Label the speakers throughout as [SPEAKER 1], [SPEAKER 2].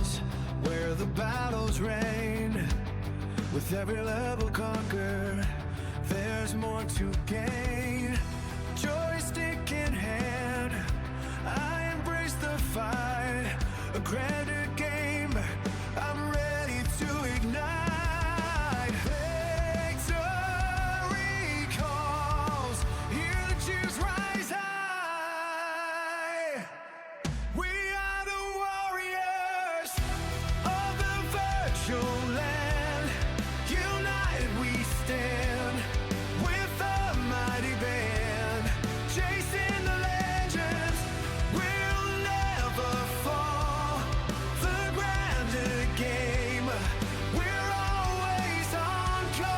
[SPEAKER 1] stars, where the battles reign. With every level conquered, there's more to gain. Joystick in hand, I embrace the fight. A grander game, I'm ready to ignite. Victory calls, hear the cheers rise high. We are the warriors of the virtual land. United we stand with a mighty band. Chasing the legends, we'll never fall. The grander game, we're always on call.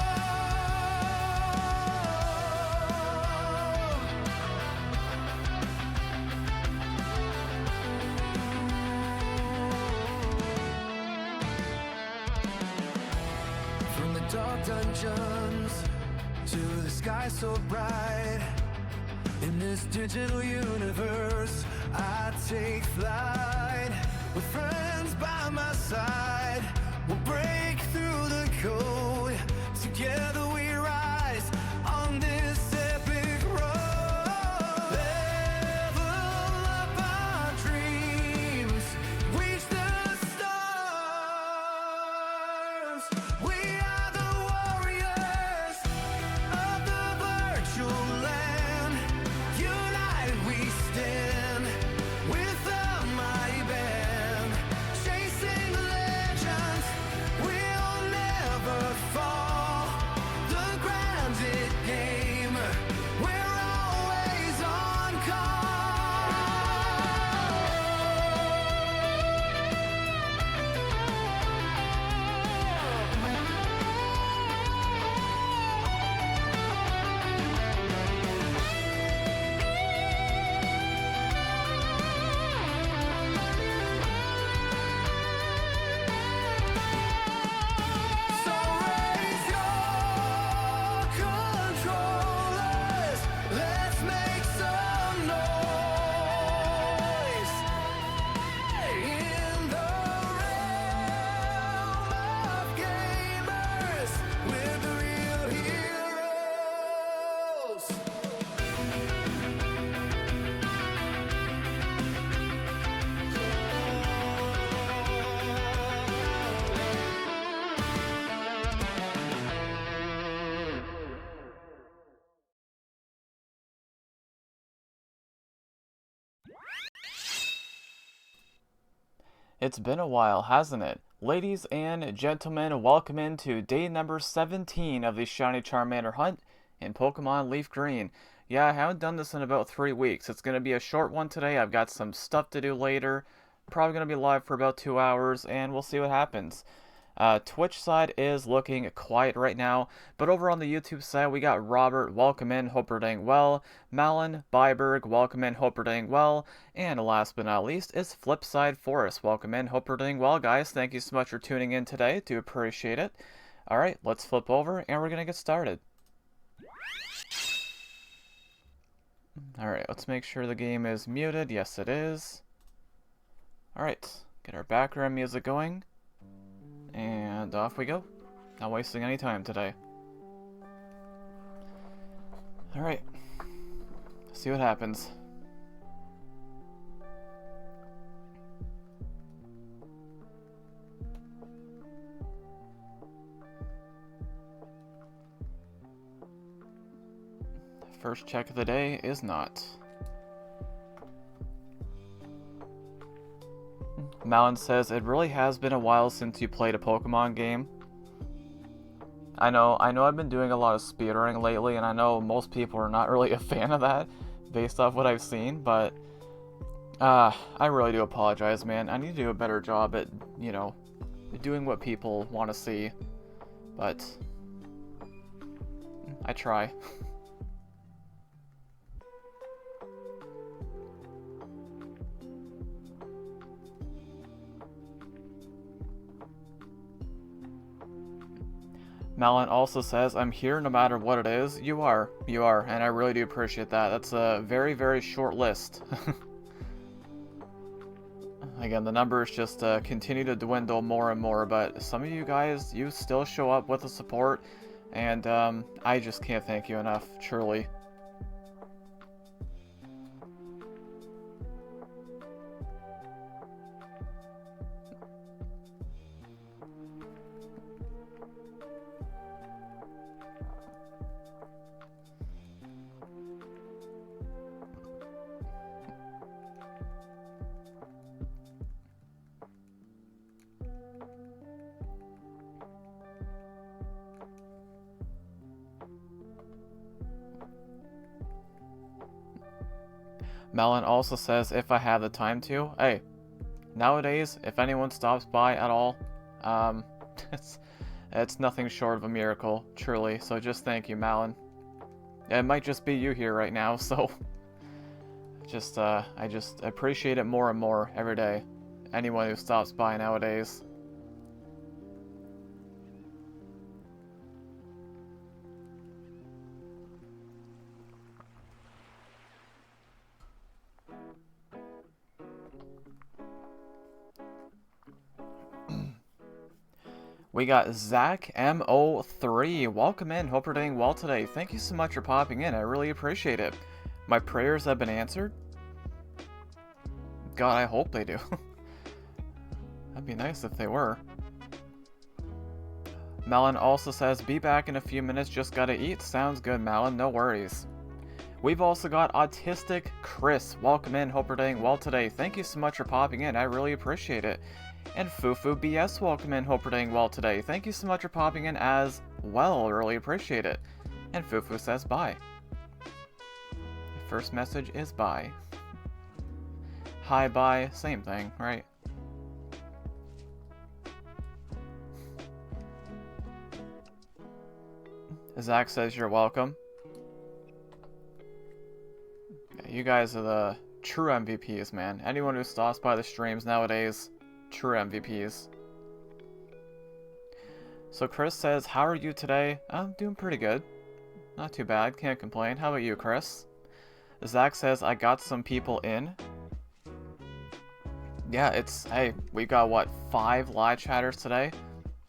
[SPEAKER 1] From the dark dungeons to the sky so bright, in this digital universe, I take flight. With friends by my side, we'll break through the code. Together we rise on this epic road. Level up our dreams, reach the stars. We are the warriors of the virtual land. United we stand with a mighty band. Chasing the legends, we'll never fall. The grounded game, we're always on So raise your controllers, let's make some noise. In the realm of gamers, we're the real heroes.
[SPEAKER 2] It's been a while, hasn't it? Ladies and gentlemen, welcome into day number 17 of the Shiny Charmander hunt in Pokemon Leaf Green. Yeah, I haven't done this in about 3 weeks. It's going to be a short one today. I've got some stuff to do later. Probably going to be live for about 2 hours, and we'll see what happens. Twitch side is looking quiet right now, but over on the YouTube side, we got Robert, welcome in, hope you're doing well. Malin, Byberg, welcome in, hope you're doing well. And last but not least is Flipside Forest, welcome in, hope you're doing well, guys. Thank you so much for tuning in today, do appreciate it. Alright, let's flip over, and we're gonna get started. Alright, let's make sure the game is muted, yes it is. Alright, get our background music going. And off we go. Not wasting any time today. Alright. See what happens. First check of the day is not. Malin says, it really has been a while since you played a Pokemon game. I know I've been doing a lot of speedrunning lately, and I know most people are not really a fan of that, based off what I've seen, but I really do apologize, man. I need to do a better job at, you know, doing what people want to see, but I try. Malin also says, I'm here no matter what it is. You are, and I really do appreciate that. That's a very, very short list. Again, the numbers just continue to dwindle more and more, but some of you guys, you still show up with the support, and I just can't thank you enough, truly. Melon also says, if I have the time to. Hey, nowadays, if anyone stops by at all, it's nothing short of a miracle, truly. So just thank you, Malin. It might just be you here right now, so I just appreciate it more and more every day. Anyone who stops by nowadays. We got Zach MO3. Welcome in. Hope you're doing well today. Thank you so much for popping in. I really appreciate it. My prayers have been answered. God, I hope they do. That'd be nice if they were. Malin also says, be back in a few minutes. Just gotta eat. Sounds good, Malin. No worries. We've also got Autistic Chris. Welcome in. Hope you're doing well today. Thank you so much for popping in. I really appreciate it. And Fufu BS, welcome in. Hope you're doing well today. Thank you so much for popping in as well. Really appreciate it. And Fufu says bye. The first message is bye. Hi, bye. Same thing, right? Zach says you're welcome. You guys are the true MVPs, man. Anyone who stops by the streams nowadays, true MVPs. So Chris says, how are you today? I'm doing pretty good. Not too bad, can't complain. How about you, Chris? Zach says, I got some people in. Yeah, hey, we got what, 5 live chatters today?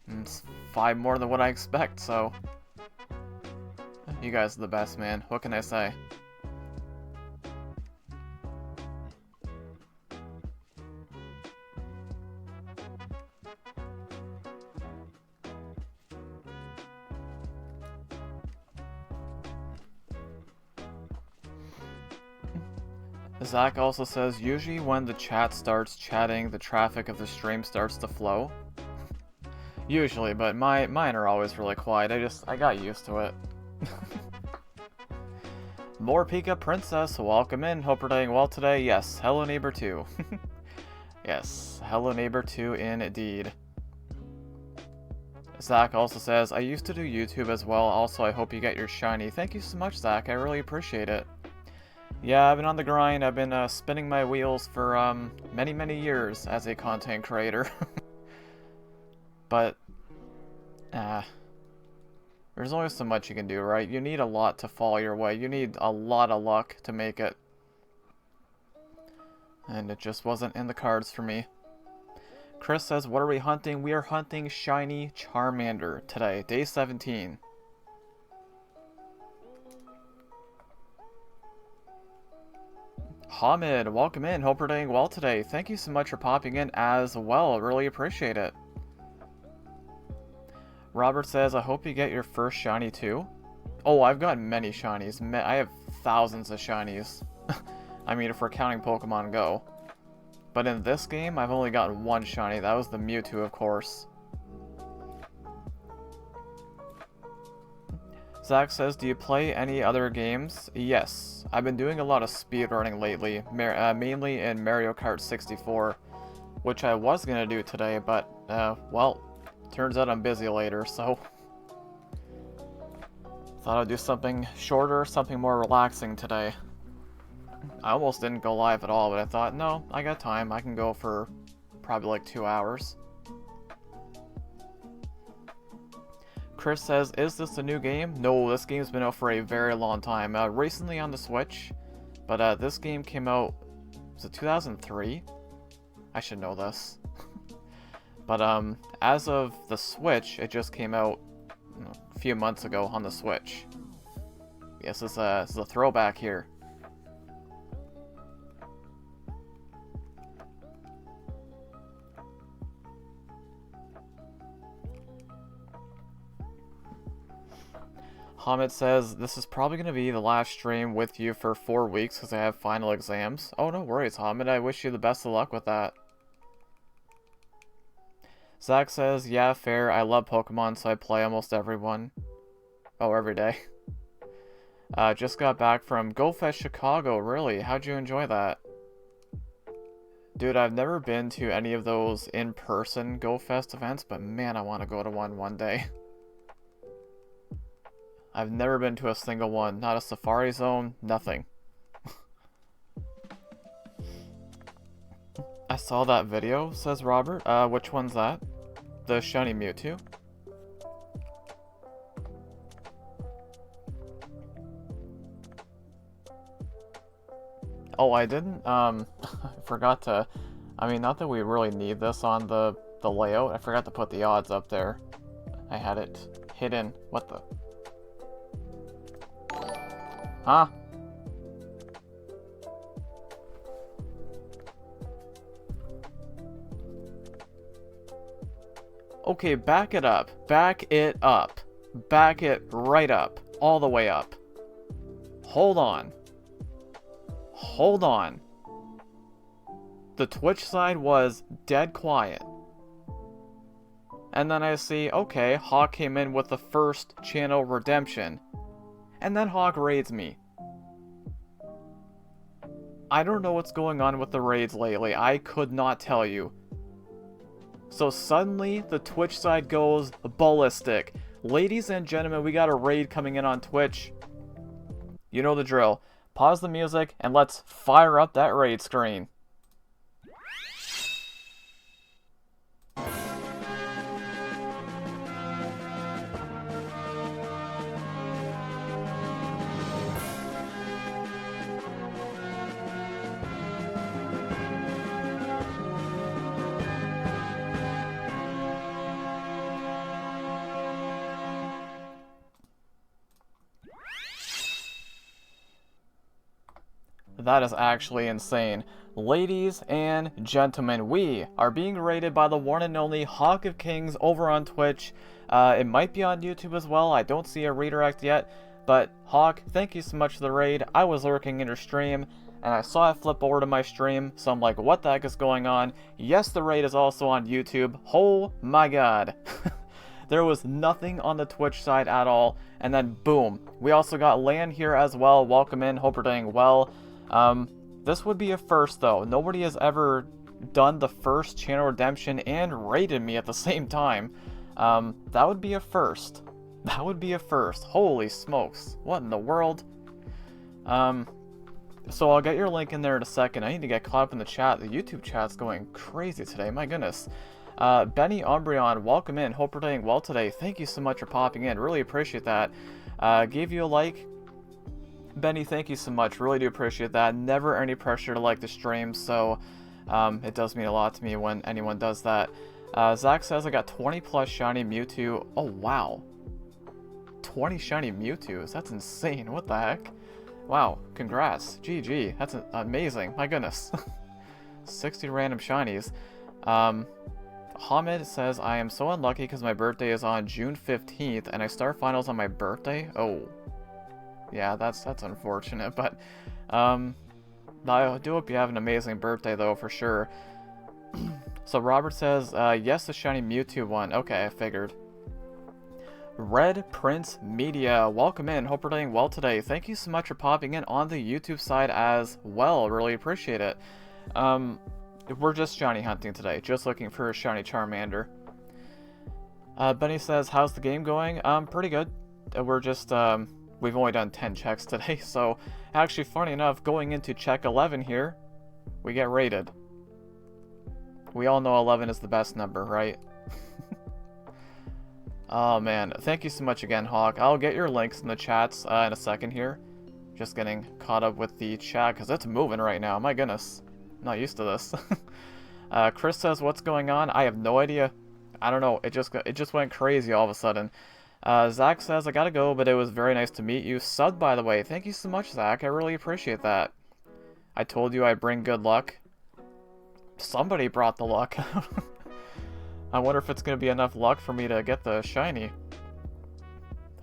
[SPEAKER 2] And it's 5 more than what I expect, so you guys are the best, man. What can I say? Zach also says, usually when the chat starts chatting, the traffic of the stream starts to flow. Usually, but mine are always really quiet. I got used to it. More Pika Princess, welcome in. Hope you're doing well today. Yes, hello neighbor 2. Yes, hello neighbor 2 indeed. Zach also says, I used to do YouTube as well. Also, I hope you get your shiny. Thank you so much, Zach. I really appreciate it. Yeah, I've been on the grind. I've been spinning my wheels for many, many years as a content creator. But, there's only so much you can do, right? You need a lot to fall your way. You need a lot of luck to make it. And it just wasn't in the cards for me. Chris says, what are we hunting? We are hunting shiny Charmander today, day 17. Hamid, welcome in. Hope you're doing well today. Thank you so much for popping in as well. Really appreciate it. Robert says, I hope you get your first shiny too. Oh, I've got many shinies. I have thousands of shinies. I mean, if we're counting Pokemon Go. But in this game, I've only gotten one shiny. That was the Mewtwo, of course. Zach says, do you play any other games? Yes. I've been doing a lot of speedrunning lately, mainly in Mario Kart 64, which I was going to do today, but, well, turns out I'm busy later, so thought I'd do something shorter, something more relaxing today. I almost didn't go live at all, but I thought, no, I got time. I can go for probably like 2 hours. Chris says, is this a new game? No, this game's been out for a very long time. Recently on the Switch, but this game came out, was it 2003? I should know this. But as of the Switch, it just came out a few months ago on the Switch. Yes, this is a throwback here. Hamid says, this is probably going to be the last stream with you for 4 weeks because I have final exams. Oh, no worries, Hamid. I wish you the best of luck with that. Zach says, yeah, fair. I love Pokemon, so I play almost everyone. Oh, every day. Just got back from Go Fest Chicago. Really? How'd you enjoy that? Dude, I've never been to any of those in-person Go Fest events, but man, I want to go to one day. I've never been to a single one. Not a Safari Zone, nothing. I saw that video, says Robert. Which one's that? The shiny Mewtwo? Oh, I didn't, I forgot to, I mean, not that we really need this on the layout. I forgot to put the odds up there. I had it hidden. What the? Huh? Okay, back it up. Back it up. Back it right up. All the way up. Hold on. Hold on. The Twitch side was dead quiet. And then I see, okay, Hawk came in with the first channel redemption. And then Hawk raids me. I don't know what's going on with the raids lately. I could not tell you. So suddenly, the Twitch side goes ballistic. Ladies and gentlemen, we got a raid coming in on Twitch. You know the drill. Pause the music, and let's fire up that raid screen. That is actually insane. Ladies and gentlemen, we are being raided by the one and only Hawk of Kings over on Twitch. It might be on YouTube as well. I don't see a redirect yet. But Hawk, thank you so much for the raid. I was lurking in your stream, and I saw it flip over to my stream. So I'm like, what the heck is going on? Yes, the raid is also on YouTube. Oh my god. There was nothing on the Twitch side at all. And then boom. We also got Lan here as well. Welcome in. Hope you're doing well. This would be a first though. Nobody has ever done the first channel redemption and raided me at the same time. That would be a first. That would be a first. Holy smokes. What in the world? So I'll get your link in there in a second. I need to get caught up in the chat. The YouTube chat's going crazy today. My goodness. Benny Umbreon, welcome in. Hope you're doing well today. Thank you so much for popping in. Really appreciate that. Gave you a like. Benny, thank you so much. Really do appreciate that. Never any pressure to like the stream, so it does mean a lot to me when anyone does that. Zach says I got 20 plus shiny Mewtwo. Oh, wow. 20 shiny Mewtwo's. That's insane. What the heck? Wow. Congrats. GG. That's amazing. My goodness. 60 random shinies. Hamid says I am so unlucky because my birthday is on June 15th and I start finals on my birthday. Oh. Yeah, that's unfortunate, but I do hope you have an amazing birthday though, for sure. So Robert says, yes, the shiny Mewtwo one. Okay, I figured. Red Prince Media, welcome in. Hope you're doing well today. Thank you so much for popping in on the YouTube side as well. Really appreciate it. We're just shiny hunting today, just looking for a shiny Charmander. Benny says, how's the game going? Pretty good. We're just we've only done 10 checks today, so actually, funny enough, going into check 11 here, we get rated. We all know 11 is the best number, right? Oh man, thank you so much again, Hawk. I'll get your links in the chats in a second here. Just getting caught up with the chat, because it's moving right now. My goodness. I'm not used to this. Chris says, what's going on? I have no idea. I don't know. It just went crazy all of a sudden. Zach says, I gotta go, but it was very nice to meet you. Sub, by the way. Thank you so much, Zach. I really appreciate that. I told you I bring good luck. Somebody brought the luck. I wonder if it's gonna be enough luck for me to get the shiny.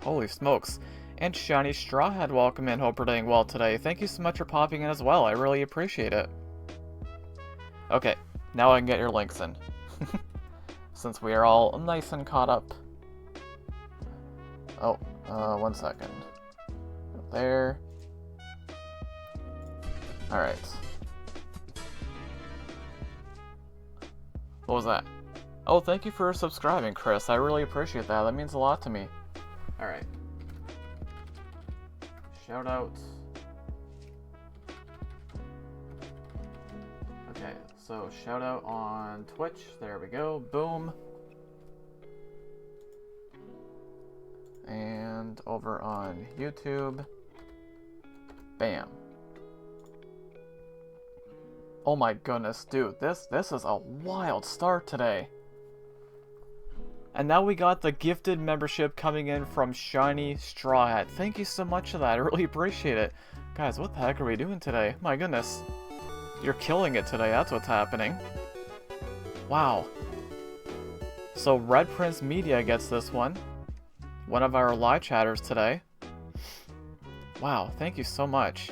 [SPEAKER 2] Holy smokes. And Shiny Strawhead, welcome in. Hope you're doing well today. Thank you so much for popping in as well. I really appreciate it. Okay, now I can get your links in. Since we are all nice and caught up. Oh, 1 second. There. Alright. What was that? Oh, thank you for subscribing, Chris. I really appreciate that. That means a lot to me. Alright. Shout out. Okay, so shout out on Twitch. There we go. Boom. And over on YouTube. Bam. Oh my goodness, dude. This is a wild start today. And now we got the gifted membership coming in from Shiny Straw Hat. Thank you so much for that. I really appreciate it. Guys, what the heck are we doing today? My goodness. You're killing it today. That's what's happening. Wow. So Red Prince Media gets this one. One of our live chatters today. Wow, thank you so much.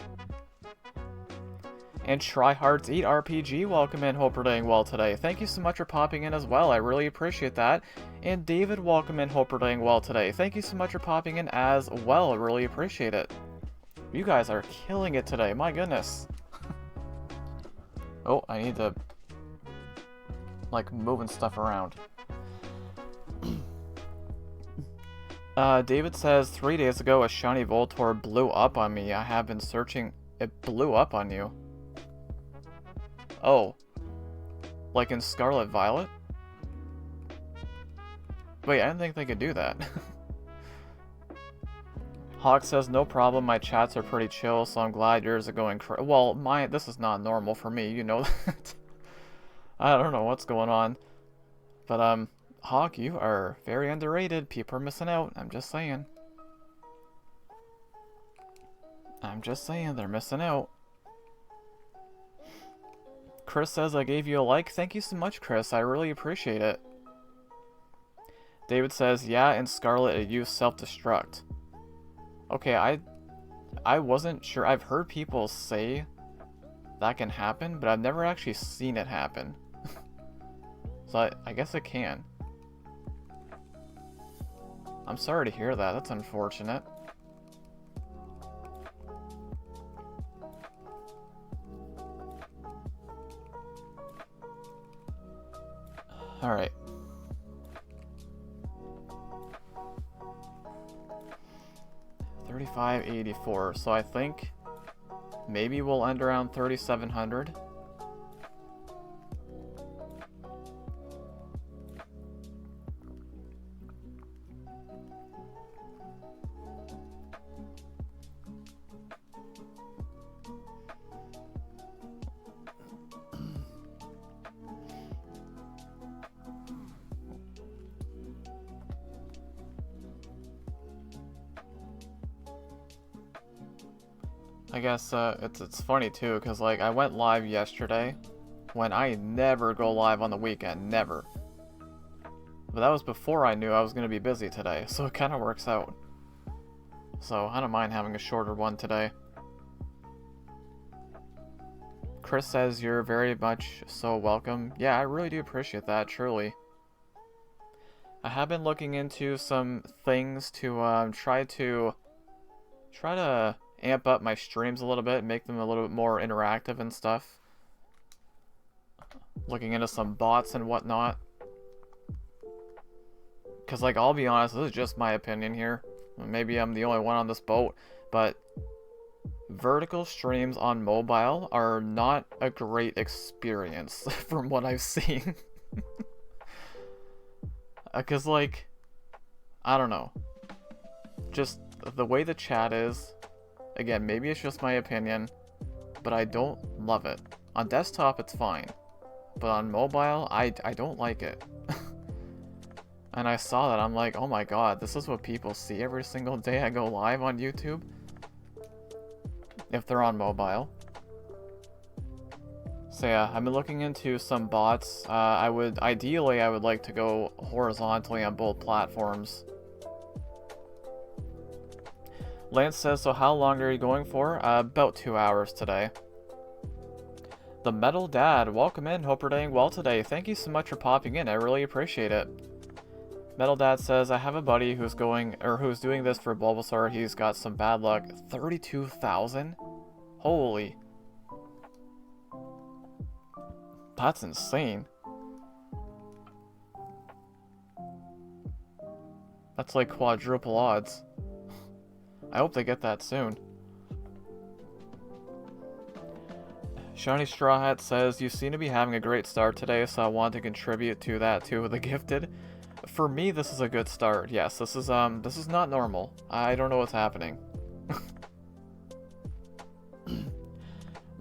[SPEAKER 2] And Tryhards Eat RPG, welcome in. Hope you're doing well today. Thank you so much for popping in as well. I really appreciate that. And David, welcome in. Hope you're doing well today. Thank you so much for popping in as well. I really appreciate it. You guys are killing it today. My goodness. Oh, I need to like moving stuff around. David says 3 days ago a shiny Voltorb blew up on me. I have been searching. It blew up on you. Oh. Like in Scarlet Violet? Wait, I didn't think they could do that. Hawk says, no problem, my chats are pretty chill, so I'm glad yours are going well, this is not normal for me, you know that. I don't know what's going on. But, Hawk, you are very underrated. People are missing out. I'm just saying. They're missing out. Chris says, I gave you a like. Thank you so much, Chris. I really appreciate it. David says, yeah, in Scarlet it used self-destruct. Okay, I wasn't sure. I've heard people say that can happen, but I've never actually seen it happen. So I guess it can. I'm sorry to hear that. That's unfortunate. Alright. $35.84. So I think maybe we'll end around 3,700. I guess it's funny too, because like I went live yesterday when I never go live on the weekend, never. But that was before I knew I was going to be busy today, so it kind of works out. So I don't mind having a shorter one today. Chris says you're very much so welcome. Yeah, I really do appreciate that, truly. I have been looking into some things to try to amp up my streams a little bit, make them a little bit more interactive and stuff. Looking into some bots and whatnot. Because, like, I'll be honest, this is just my opinion here. Maybe I'm the only one on this boat, but vertical streams on mobile are not a great experience from what I've seen. Because, like, I don't know. Just the way the chat is. Again, maybe it's just my opinion, but I don't love it. On desktop, it's fine. but on mobile, I don't like it. And I saw that, I'm like, oh my god, this is what people see every single day I go live on YouTube? If they're on mobile. So yeah, I've been looking into some bots. Ideally, I would like to go horizontally on both platforms. Lance says, so how long are you going for? About 2 hours today. The Metal Dad, welcome in, hope you're doing well today. Thank you so much for popping in, I really appreciate it. Metal Dad says, I have a buddy who's doing this for Bulbasaur. He's got some bad luck. 32,000? Holy. That's insane. That's like quadruple odds. I hope they get that soon. Shiny Straw Hat says, you seem to be having a great start today, so I want to contribute to that too with the gifted. For me, this is a good start. Yes, this is not normal. I don't know what's happening.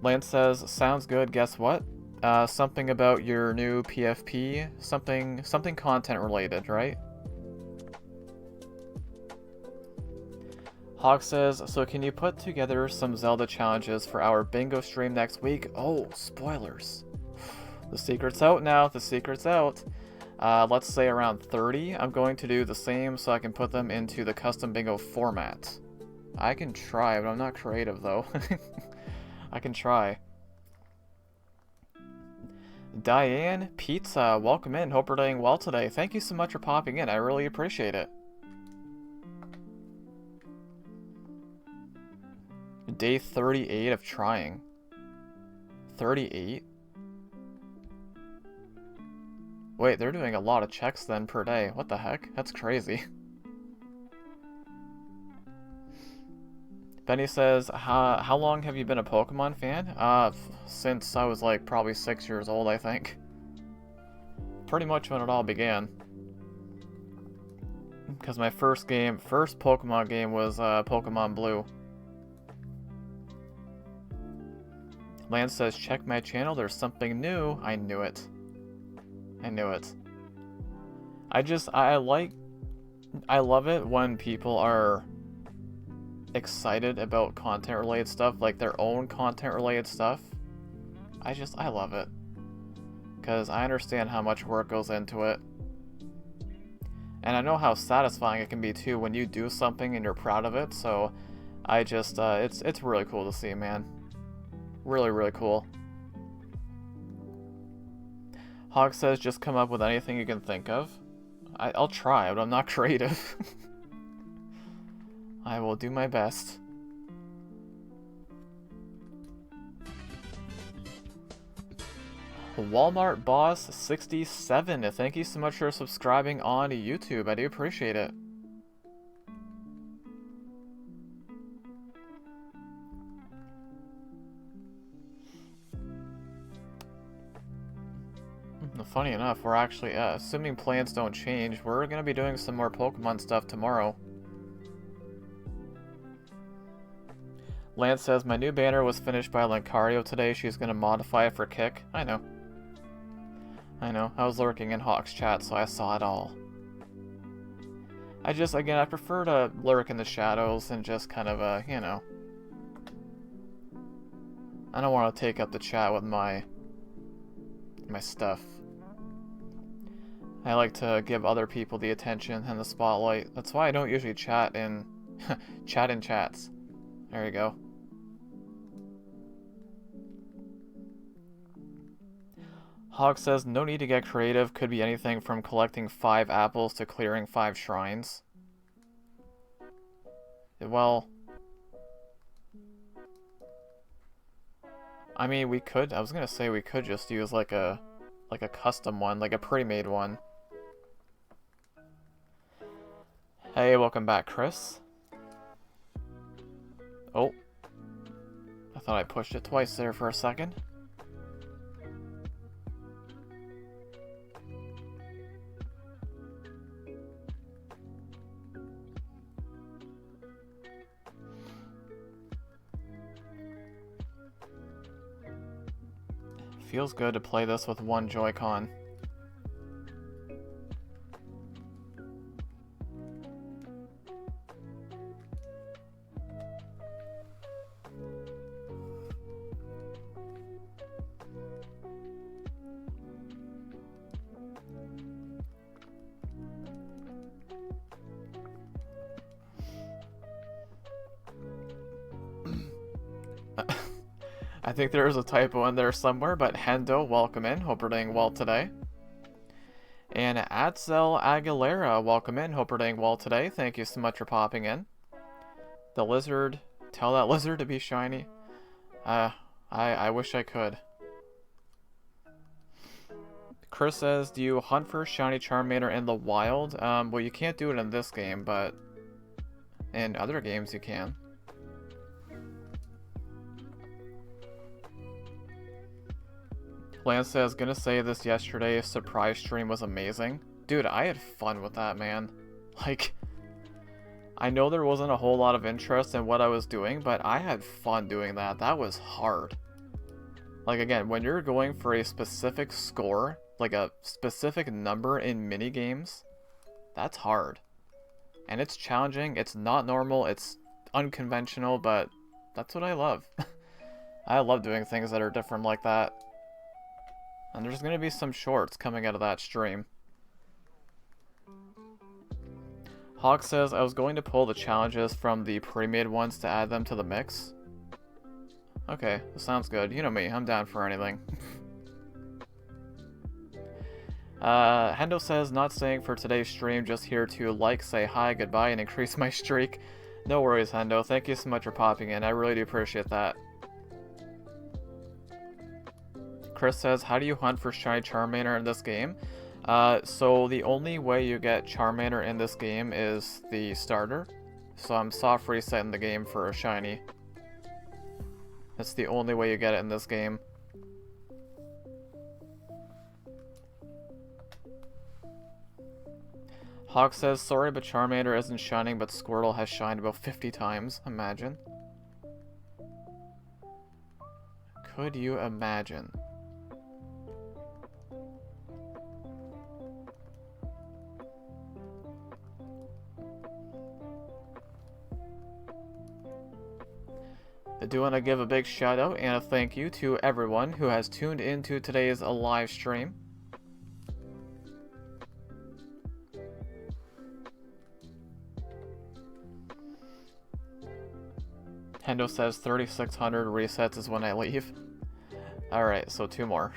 [SPEAKER 2] Lance says, sounds good. Guess what? Something about your new PFP. Something content related, right? Hawk says, so can you put together some Zelda challenges for our bingo stream next week? Oh, spoilers. The secret's out now. The secret's out. Let's say around 30. I'm going to do the same so I can put them into the custom bingo format. I can try, but I'm not creative though. I can try. Diane Pizza, welcome in. Hope you're doing well today. Thank you so much for popping in. I really appreciate it. Day 38 of trying. 38? Wait, they're doing a lot of checks then per day. What the heck? That's crazy. Benny says, how long have you been a Pokemon fan? Since I was like probably 6 years old, I think. Pretty much when it all began. Because my first Pokemon game was Pokemon Blue. Lance says, check my channel, there's something new. I knew it. I knew it. I love it when people are excited about content related stuff, like their own content related stuff. I love it. Because I understand how much work goes into it. And I know how satisfying it can be too when you do something and you're proud of it, so it's really cool to see, man. Really, really cool. Hog says, just come up with anything you can think of. I'll try, but I'm not creative. I will do my best. Walmart Boss 67, thank you so much for subscribing on YouTube. I do appreciate it. Funny enough, we're actually, assuming plans don't change, we're going to be doing some more Pokemon stuff tomorrow. Lance says, my new banner was finished by Lancario today. She's going to modify it for Kick. I know. I was lurking in Hawk's chat, so I saw it all. Again, I prefer to lurk in the shadows and just kind of, you know. I don't want to take up the chat with my stuff. I like to give other people the attention and the spotlight. That's why I don't usually chat in chats. There you go. Hawk says, no need to get creative. Could be anything from collecting 5 apples to clearing 5 shrines. Well, I mean, I was gonna say we could just use like a custom one, like a pre-made one. Hey, welcome back, Chris. Oh. I thought I pushed it twice there for a second. Feels good to play this with one Joy-Con. I think there is a typo in there somewhere, but Hendo, welcome in. Hope you're doing well today. And Atzel Aguilera, welcome in. Hope you're doing well today. Thank you so much for popping in. The lizard, tell that lizard to be shiny. I wish I could. Chris says, do you hunt for shiny Charmander in the wild? Well, you can't do it in this game, but in other games you can. Lance says, gonna say this yesterday, surprise stream was amazing. Dude, I had fun with that, man. Like, I know there wasn't a whole lot of interest in what I was doing, but I had fun doing that. That was hard. Like, again, when you're going for a specific score, like a specific number in minigames, that's hard. And it's challenging, it's not normal, it's unconventional, but that's what I love. I love doing things that are different like that. And there's going to be some shorts coming out of that stream. Hawk says, I was going to pull the challenges from the pre-made ones to add them to the mix. Okay, that sounds good. You know me, I'm down for anything. Hendo says, not staying for today's stream, just here to like, say hi, goodbye, and increase my streak. No worries, Hendo. Thank you so much for popping in. I really do appreciate that. Chris says, how do you hunt for shiny Charmander in this game? So the only way you get Charmander in this game is the starter. So I'm soft resetting the game for a shiny. That's the only way you get it in this game. Hawk says, sorry but Charmander isn't shining, but Squirtle has shined about 50 times. Imagine. Could you imagine? I do want to give a big shout out and a thank you to everyone who has tuned into today's live stream. Hendo says 3600 resets is when I leave. Alright, so 2 more.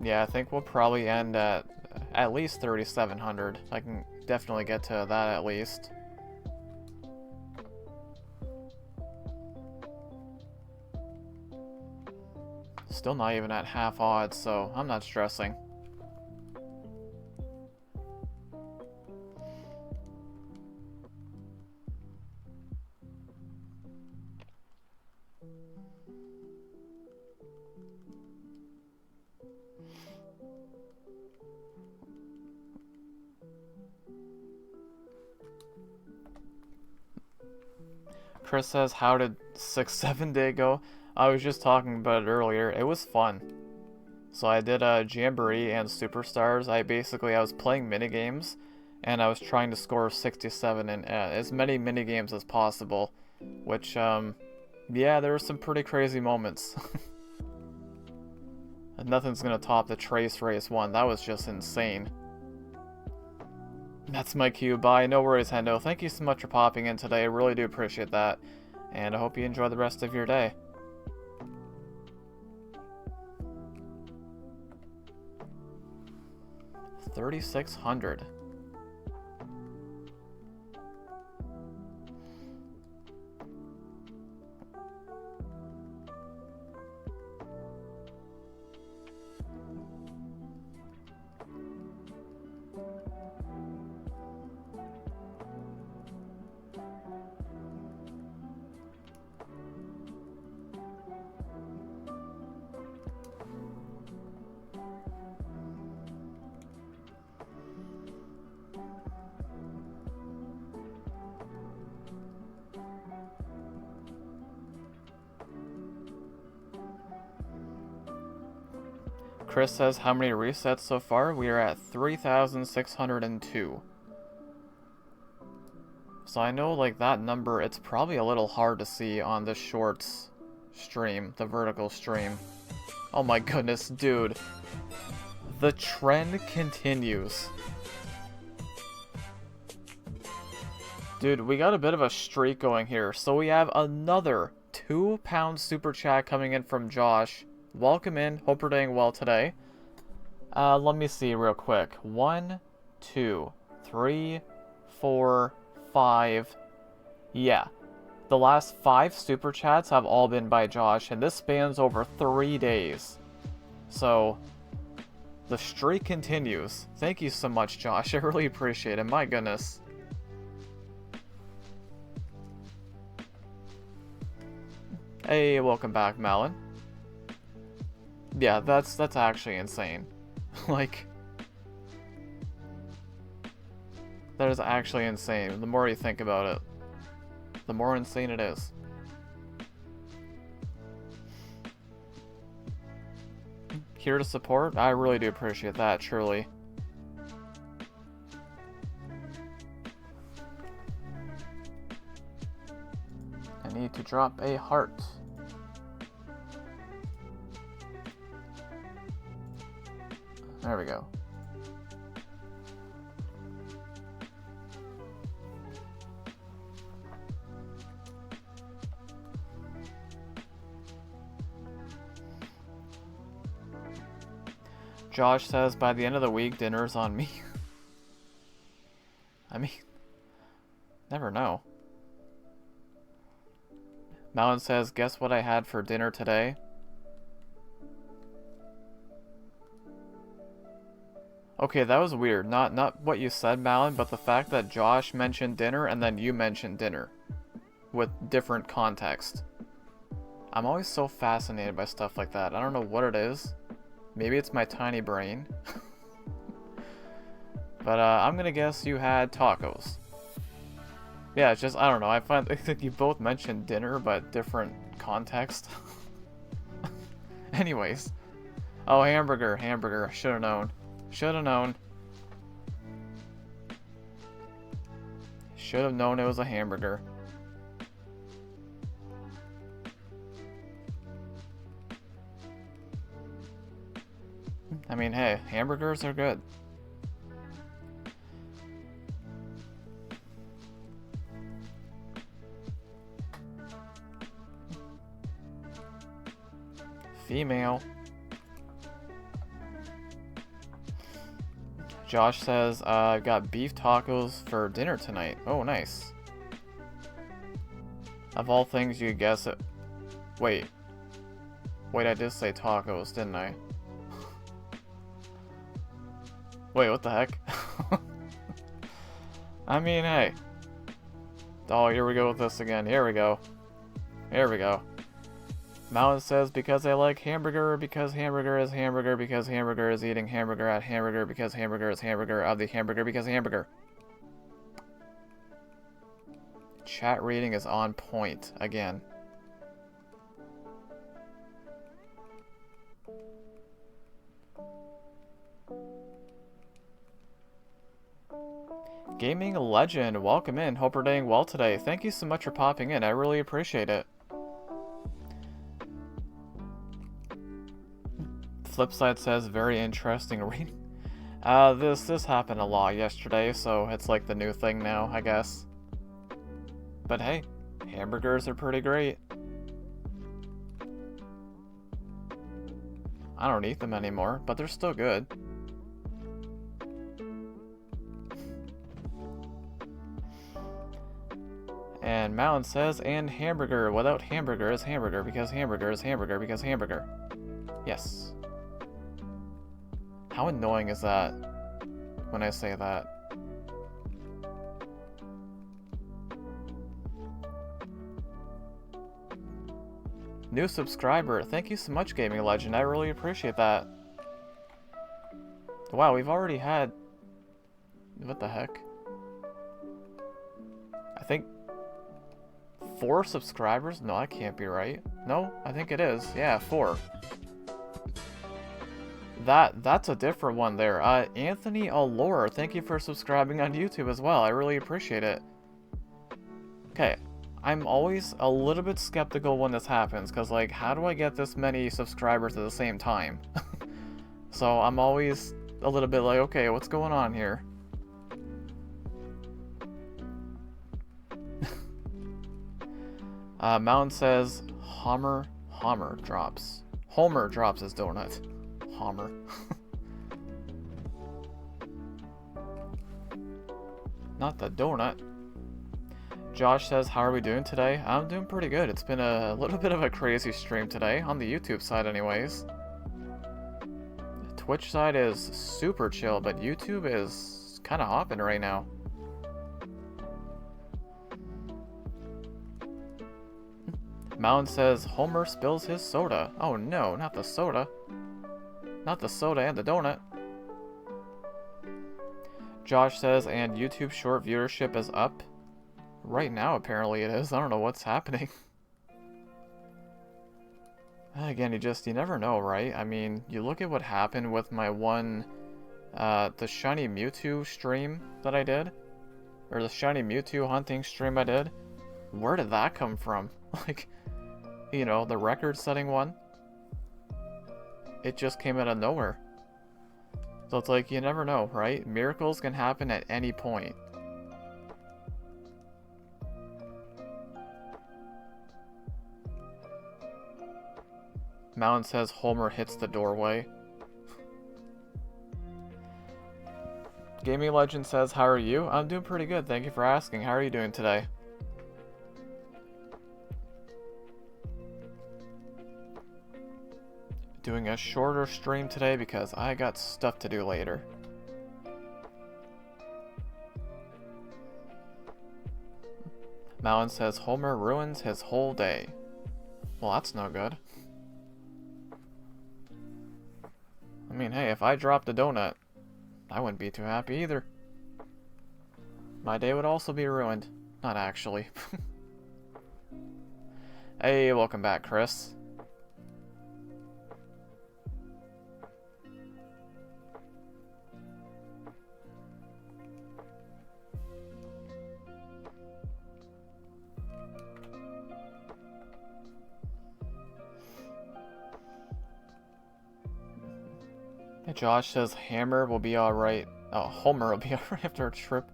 [SPEAKER 2] Yeah, I think we'll probably end at least 3700. I can definitely get to that at least. Still not even at half odds, so I'm not stressing. Chris says, how did 6-7 day go? I was just talking about it earlier. It was fun. So I did Jamboree and Superstars. I was playing minigames, and I was trying to score 67 in as many minigames as possible. Which, yeah, there were some pretty crazy moments. And nothing's gonna top the Trace Race one. That was just insane. That's my cue. Bye. No worries, Hendo. Thank you so much for popping in today. I really do appreciate that. And I hope you enjoy the rest of your day. $3,600. Chris says, how many resets so far? We are at 3,602. So I know, like, that number, it's probably a little hard to see on the shorts stream, the vertical stream. Oh my goodness, dude. The trend continues. Dude, we got a bit of a streak going here. So we have another £2 super chat coming in from Josh. Welcome in. Hope you're doing well today. Let me see real quick. 1, 2, 3, 4, 5. Yeah. The last 5 super chats have all been by Josh, and this spans over 3 days. So, the streak continues. Thank you so much, Josh. I really appreciate it. My goodness. Hey, welcome back, Malin. Yeah, that's actually insane. Like, that is actually insane. The more you think about it, the more insane it is. Here to support? I really do appreciate that, truly. I need to drop a heart. There we go. Josh says, by the end of the week, dinner's on me. I mean, never know. Malin says, guess what I had for dinner today? Okay, that was weird. Not what you said, Malin, but the fact that Josh mentioned dinner and then you mentioned dinner. With different context. I'm always so fascinated by stuff like that. I don't know what it is. Maybe it's my tiny brain. But I'm gonna guess you had tacos. Yeah, it's just, I don't know. I think you both mentioned dinner, but different context. Anyways. Oh, hamburger. I should have known. Should have known. Should have known it was a hamburger. I mean, hey, hamburgers are good. Female. Josh says, I've got beef tacos for dinner tonight. Oh, nice. Of all things, you guess it. Wait, I did say tacos, didn't I? Wait, what the heck? I mean, hey. Oh, here we go with this again. Here we go. Malin says, because I like hamburger, because hamburger is hamburger, because hamburger is eating hamburger at hamburger, because hamburger is hamburger of the hamburger, because hamburger. Chat reading is on point again. Gaming Legend, welcome in. Hope you're doing well today. Thank you so much for popping in. I really appreciate it. Flipside says, very interesting reading. This happened a lot yesterday, so it's like the new thing now, I guess. But hey, hamburgers are pretty great. I don't eat them anymore, but they're still good. And Malin says, and hamburger without hamburger is hamburger, because hamburger is hamburger, because hamburger. Yes. How annoying is that when I say that? New subscriber. Thank you so much, Gaming Legend. I really appreciate that. Wow, we've already had... What the heck? I think... 4 subscribers? No, that can't be right. No, I think it is. Yeah, 4. That's a different one there. Anthony Allure, thank you for subscribing on YouTube as well. I really appreciate it. Okay, I'm always a little bit skeptical when this happens, because, like, how do I get this many subscribers at the same time? So I'm always a little bit like, okay, what's going on here? Mountain says, Homer drops. Homer drops his donut. Homer. Not the donut. Josh says, how are we doing today? I'm doing pretty good. It's been a little bit of a crazy stream today, on the YouTube side anyways. Twitch side is super chill, but YouTube is kind of hopping right now. Mountain says, Homer spills his soda. Oh no, not the soda. Not the soda and the donut. Josh says, and YouTube short viewership is up. Right now, apparently it is. I don't know what's happening. Again, you never know, right? I mean, you look at what happened with my one, the Shiny Mewtwo stream that I did. Or the Shiny Mewtwo hunting stream I did. Where did that come from? Like, you know, the record-setting one. It just came out of nowhere. So it's like, you never know, right? Miracles can happen at any point. Mountain says Homer hits the doorway. Gaming Legend says, how are you? I'm doing pretty good, thank you for asking. How are you doing today? Doing a shorter stream today because I got stuff to do later. Mountain says Homer ruins his whole day. Well, that's no good. I mean, hey, if I dropped a donut, I wouldn't be too happy either. My day would also be ruined. Not actually. Hey, welcome back, Chris. Josh says Hammer will be alright. Oh, Homer will be alright after a trip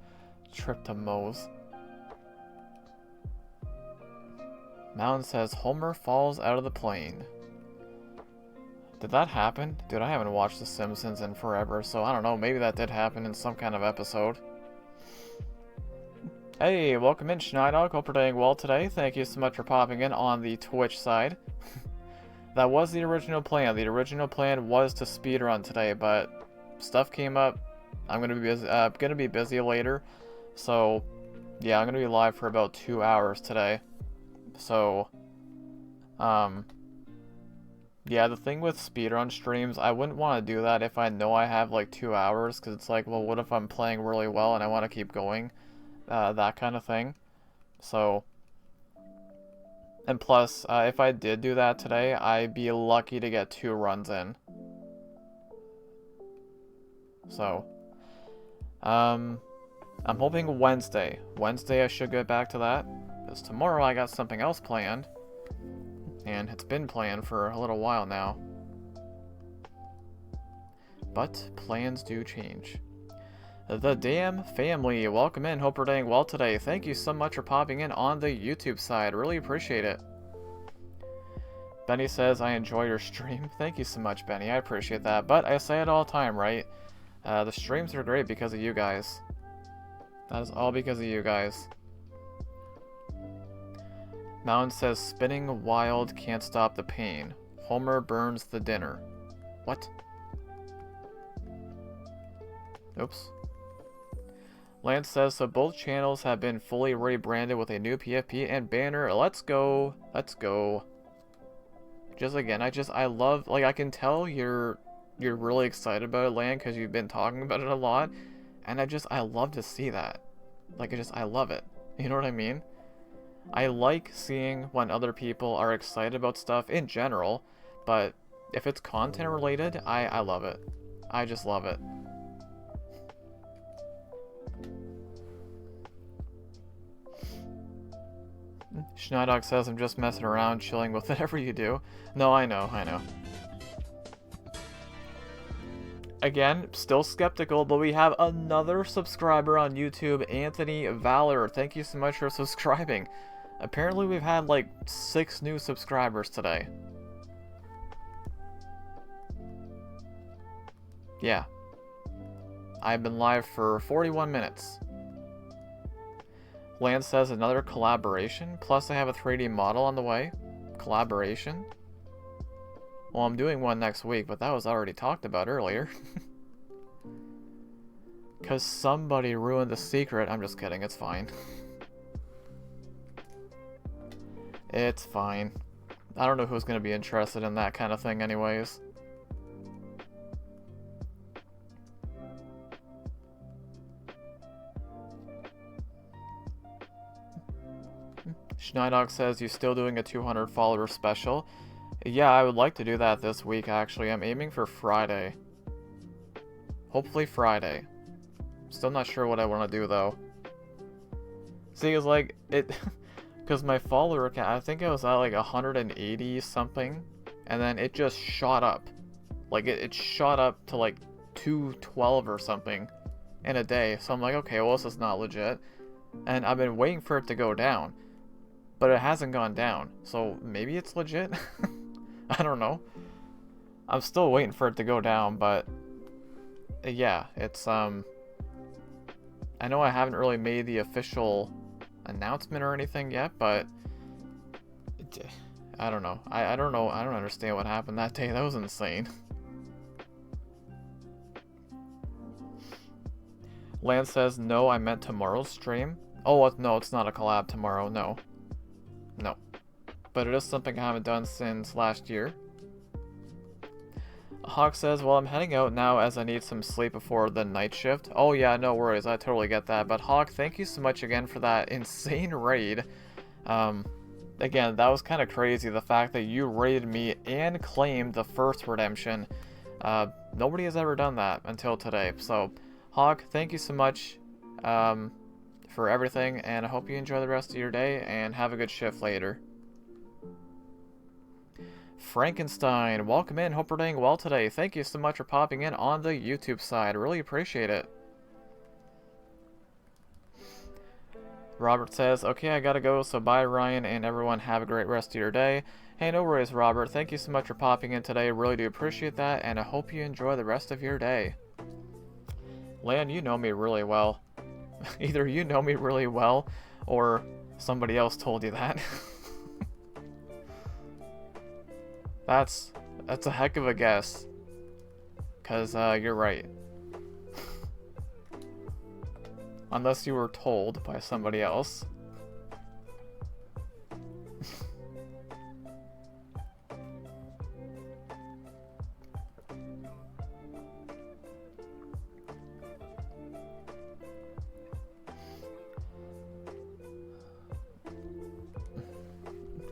[SPEAKER 2] to Moe's. Mountain says Homer falls out of the plane. Did that happen? Dude, I haven't watched The Simpsons in forever, so I don't know, maybe that did happen in some kind of episode. Hey, welcome in, Schneidog. Hope you're doing well today. Thank you so much for popping in on the Twitch side. That was the original plan. The original plan was to speedrun today, but stuff came up. I'm gonna be busy later, so yeah, I'm gonna be live for about 2 hours today. So, yeah, the thing with speedrun streams, I wouldn't want to do that if I know I have like 2 hours, because it's like, well, what if I'm playing really well and I want to keep going, that kind of thing. So. And plus, if I did do that today, I'd be lucky to get 2 runs in. So, I'm hoping Wednesday. Wednesday I should get back to that. Because tomorrow I got something else planned. And it's been planned for a little while now. But plans do change. The Damn Family, welcome in. Hope you're doing well today. Thank you so much for popping in on the YouTube side. Really appreciate it. Benny says, I enjoy your stream. Thank you so much, Benny. I appreciate that. But I say it all the time, right? The streams are great because of you guys. That is all because of you guys. Mountain says, spinning wild, can't stop the pain. Homer burns the dinner. What? Oops. Lance says, so both channels have been fully rebranded with a new PFP and banner. Let's go. Let's go. Just again, I love, like, I can tell you're really excited about it, Lan, because you've been talking about it a lot. And I love to see that. Like, I love it. You know what I mean? I like seeing when other people are excited about stuff in general, but If it's content related, I love it. I just love it. Schneidog says, I'm just messing around, chilling with whatever you do. No, I know. Again, still skeptical, but we have another subscriber on YouTube, Anthony Valor. Thank you so much for subscribing. Apparently we've had like 6 new subscribers today. Yeah. I've been live for 41 minutes. Lance says another collaboration, plus I have a 3D model on the way. Collaboration? Well, I'm doing one next week, but that was already talked about earlier. Because somebody ruined the secret. I'm just kidding, it's fine. It's fine. I don't know who's going to be interested in that kind of thing anyways. Schneidog says, you still doing a 200 follower special? Yeah, I would like to do that this week, actually. I'm aiming for Friday. Hopefully Friday. Still not sure what I want to do, though. See, it's like, because my follower count, I think it was at like 180 something, and then it just shot up. Like, it shot up to like 212 or something in a day. So I'm like, okay, well, this is not legit. And I've been waiting for it to go down. But it hasn't gone down, so maybe it's legit? I don't know. I'm still waiting for it to go down, but yeah, it's I know I haven't really made the official announcement or anything yet, but I don't know. I don't know. I don't understand what happened that day. That was insane. Lance says, no, I meant tomorrow's stream. Oh, no, it's not a collab tomorrow, no. No. But it is something I haven't done since last year. Hawk says, well, I'm heading out now as I need some sleep before the night shift. Oh yeah, no worries, I totally get that. But Hawk, thank you so much again for that insane raid. Again, that was kind of crazy, the fact that you raided me and claimed the first redemption. Nobody has ever done that until today. So, Hawk, thank you so much for everything, and I hope you enjoy the rest of your day and have a good shift later. Frankenstein, welcome in. Hope we're doing well today. Thank you so much for popping in on the YouTube side. Really appreciate it. Robert says, okay, I gotta go, so bye, Ryan, and everyone have a great rest of your day. Hey, no worries, Robert. Thank you so much for popping in today. Really do appreciate that, and I hope you enjoy the rest of your day. Lan, you know me really well. Either you know me really well, or somebody else told you that. That's a heck of a guess. 'Cause, you're right. Unless you were told by somebody else.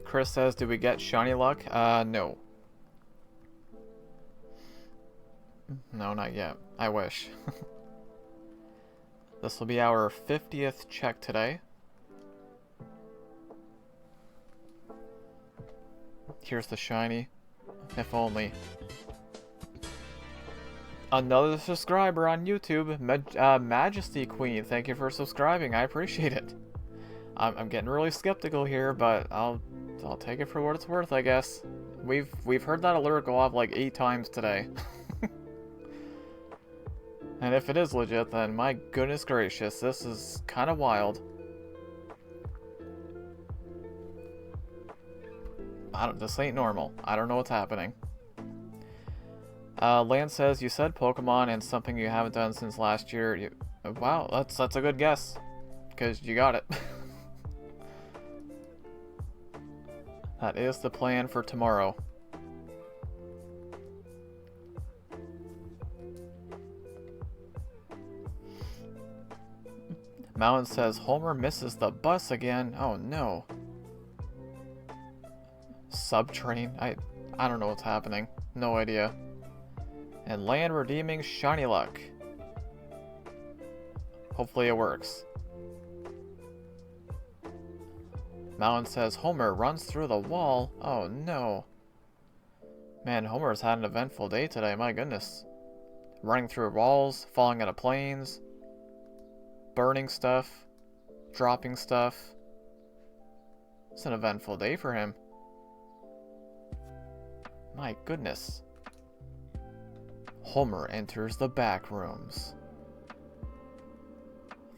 [SPEAKER 2] Chris says, did we get shiny luck? No. No, not yet. I wish. This will be our 50th check today. Here's the shiny. If only. Another subscriber on YouTube, Majesty Queen. Thank you for subscribing. I appreciate it. I'm getting really skeptical here, but I'll take it for what it's worth, I guess. We've heard that alert go off like 8 times today. And if it is legit, then my goodness gracious, this is kind of wild. This ain't normal. I don't know what's happening. Lance says, you said Pokemon and something you haven't done since last year. Wow, that's a good guess. Because you got it. That is the plan for tomorrow. Mountain says, Homer misses the bus again. Oh no. Subtrain? I don't know what's happening. No idea. And land redeeming shiny luck. Hopefully it works. Mountain says Homer runs through the wall. Oh no. Man, Homer's had an eventful day today, my goodness. Running through walls, falling out of planes, burning stuff, dropping stuff. It's an eventful day for him. My goodness. Homer enters the back rooms.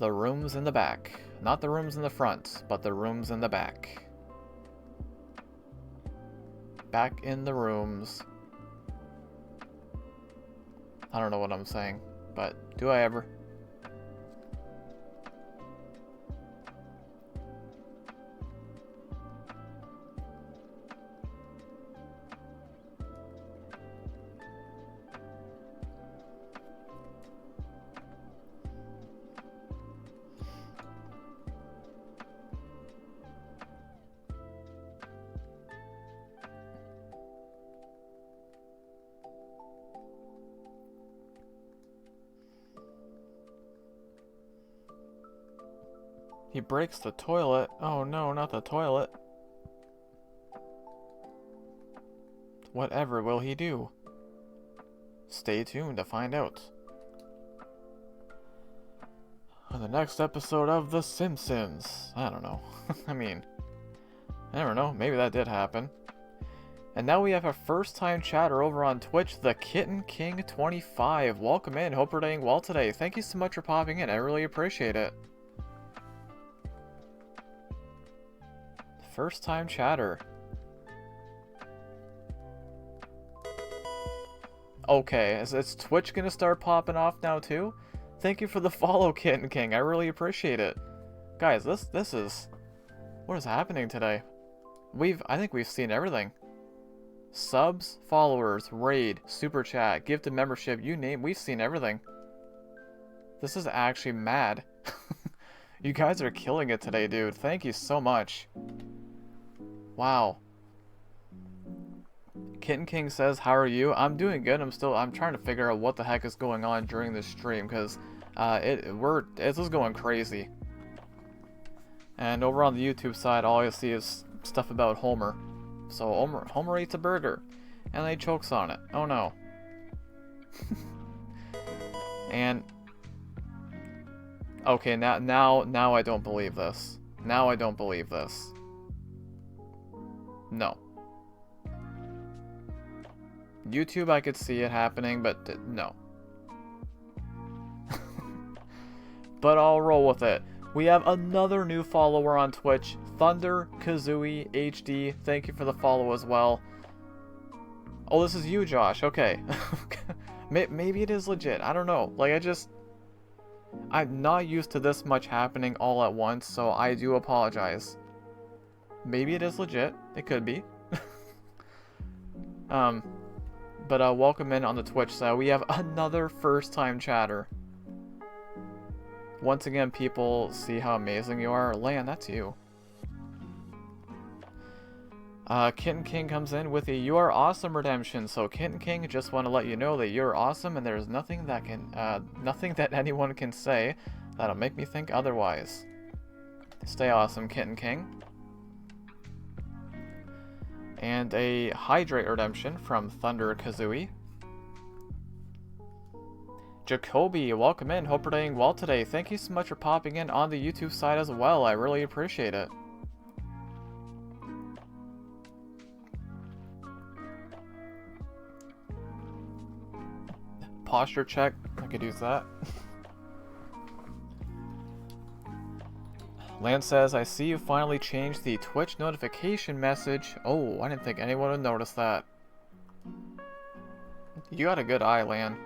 [SPEAKER 2] The rooms in the back. Not the rooms in the front, but the rooms in the back. Back in the rooms. I don't know what I'm saying, but do I ever? He breaks the toilet. Oh no, not the toilet. Whatever will he do? Stay tuned to find out. On the next episode of The Simpsons. I don't know. I mean, I never know. Maybe that did happen. And now we have a first-time chatter over on Twitch, the Kitten King 25. Welcome in. Hope you're doing well today. Thank you so much for popping in. I really appreciate it. First time chatter. Okay, is Twitch gonna start popping off now too? Thank you for the follow, Kitten King. I really appreciate it. Guys, this is... what is happening today? I think we've seen everything. Subs, followers, raid, super chat, gifted membership, you name, we've seen everything. This is actually mad. You guys are killing it today, dude. Thank you so much. Wow. Kitten King says, how are you? I'm doing good. I'm trying to figure out what the heck is going on during this stream, because this is going crazy. And over on the YouTube side, all I see is stuff about Homer. So Homer eats a burger, and then he chokes on it. Oh no. And okay, now I don't believe this. Now I don't believe this. No. YouTube, I could see it happening, but no. But I'll roll with it. We have another new follower on Twitch, Thunder Kazooie HD. Thank you for the follow as well. Oh, this is you, Josh. Okay. Maybe it is legit. I don't know. Like, I'm not used to this much happening all at once, so I do apologize. Maybe it is legit. It could be. But welcome in on the Twitch side. We have another first-time chatter. Once again, people see how amazing you are. Lan, that's you. Kitten King comes in with a "You are awesome" redemption. So Kitten King, just want to let you know that you're awesome, and there's nothing that anyone can say that'll make me think otherwise. Stay awesome, Kitten King. And a Hydrate redemption from Thunder Kazooie. Jacoby, welcome in. Hope you're doing well today. Thank you so much for popping in on the YouTube side as well. I really appreciate it. Posture check. I could use that. Lance says, I see you finally changed the Twitch notification message. Oh, I didn't think anyone would notice that. You got a good eye, Lan.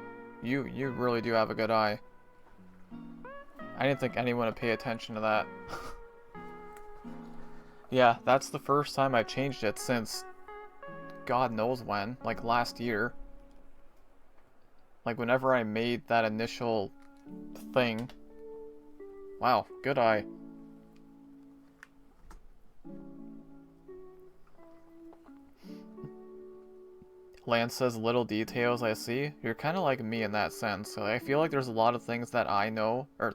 [SPEAKER 2] You really do have a good eye. I didn't think anyone would pay attention to that. Yeah, that's the first time I changed it since God knows when, like last year. Like whenever I made that initial thing. Wow, good eye. Lance says, little details I see. You're kind of like me in that sense. So I feel like there's a lot of things that I know, or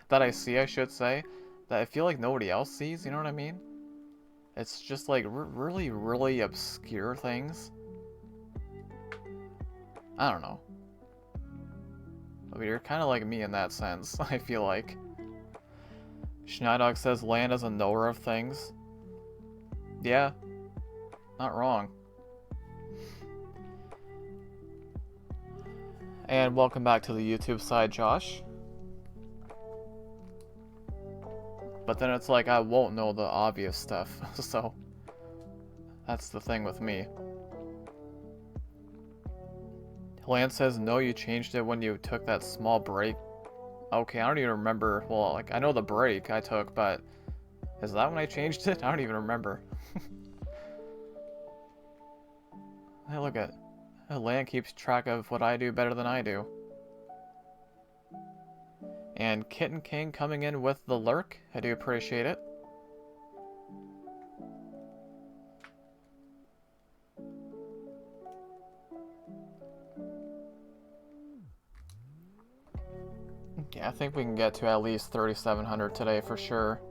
[SPEAKER 2] that I see, I should say, that I feel like nobody else sees, you know what I mean? It's just like really, really obscure things. I don't know. But you're kind of like me in that sense, I feel like. Schneidog says, Land is a knower of things. Yeah, not wrong. And welcome back to the YouTube side, Josh. But then it's like I won't know the obvious stuff, so that's the thing with me. Lance says, no, you changed it when you took that small break. Okay, I don't even remember. Well, like, I know the break I took, but is that when I changed it? I don't even remember. Hey, look at Lan keeps track of what I do better than I do. And Kitten King coming in with the lurk. I do appreciate it. Yeah, I think we can get to at least 3,700 today for sure.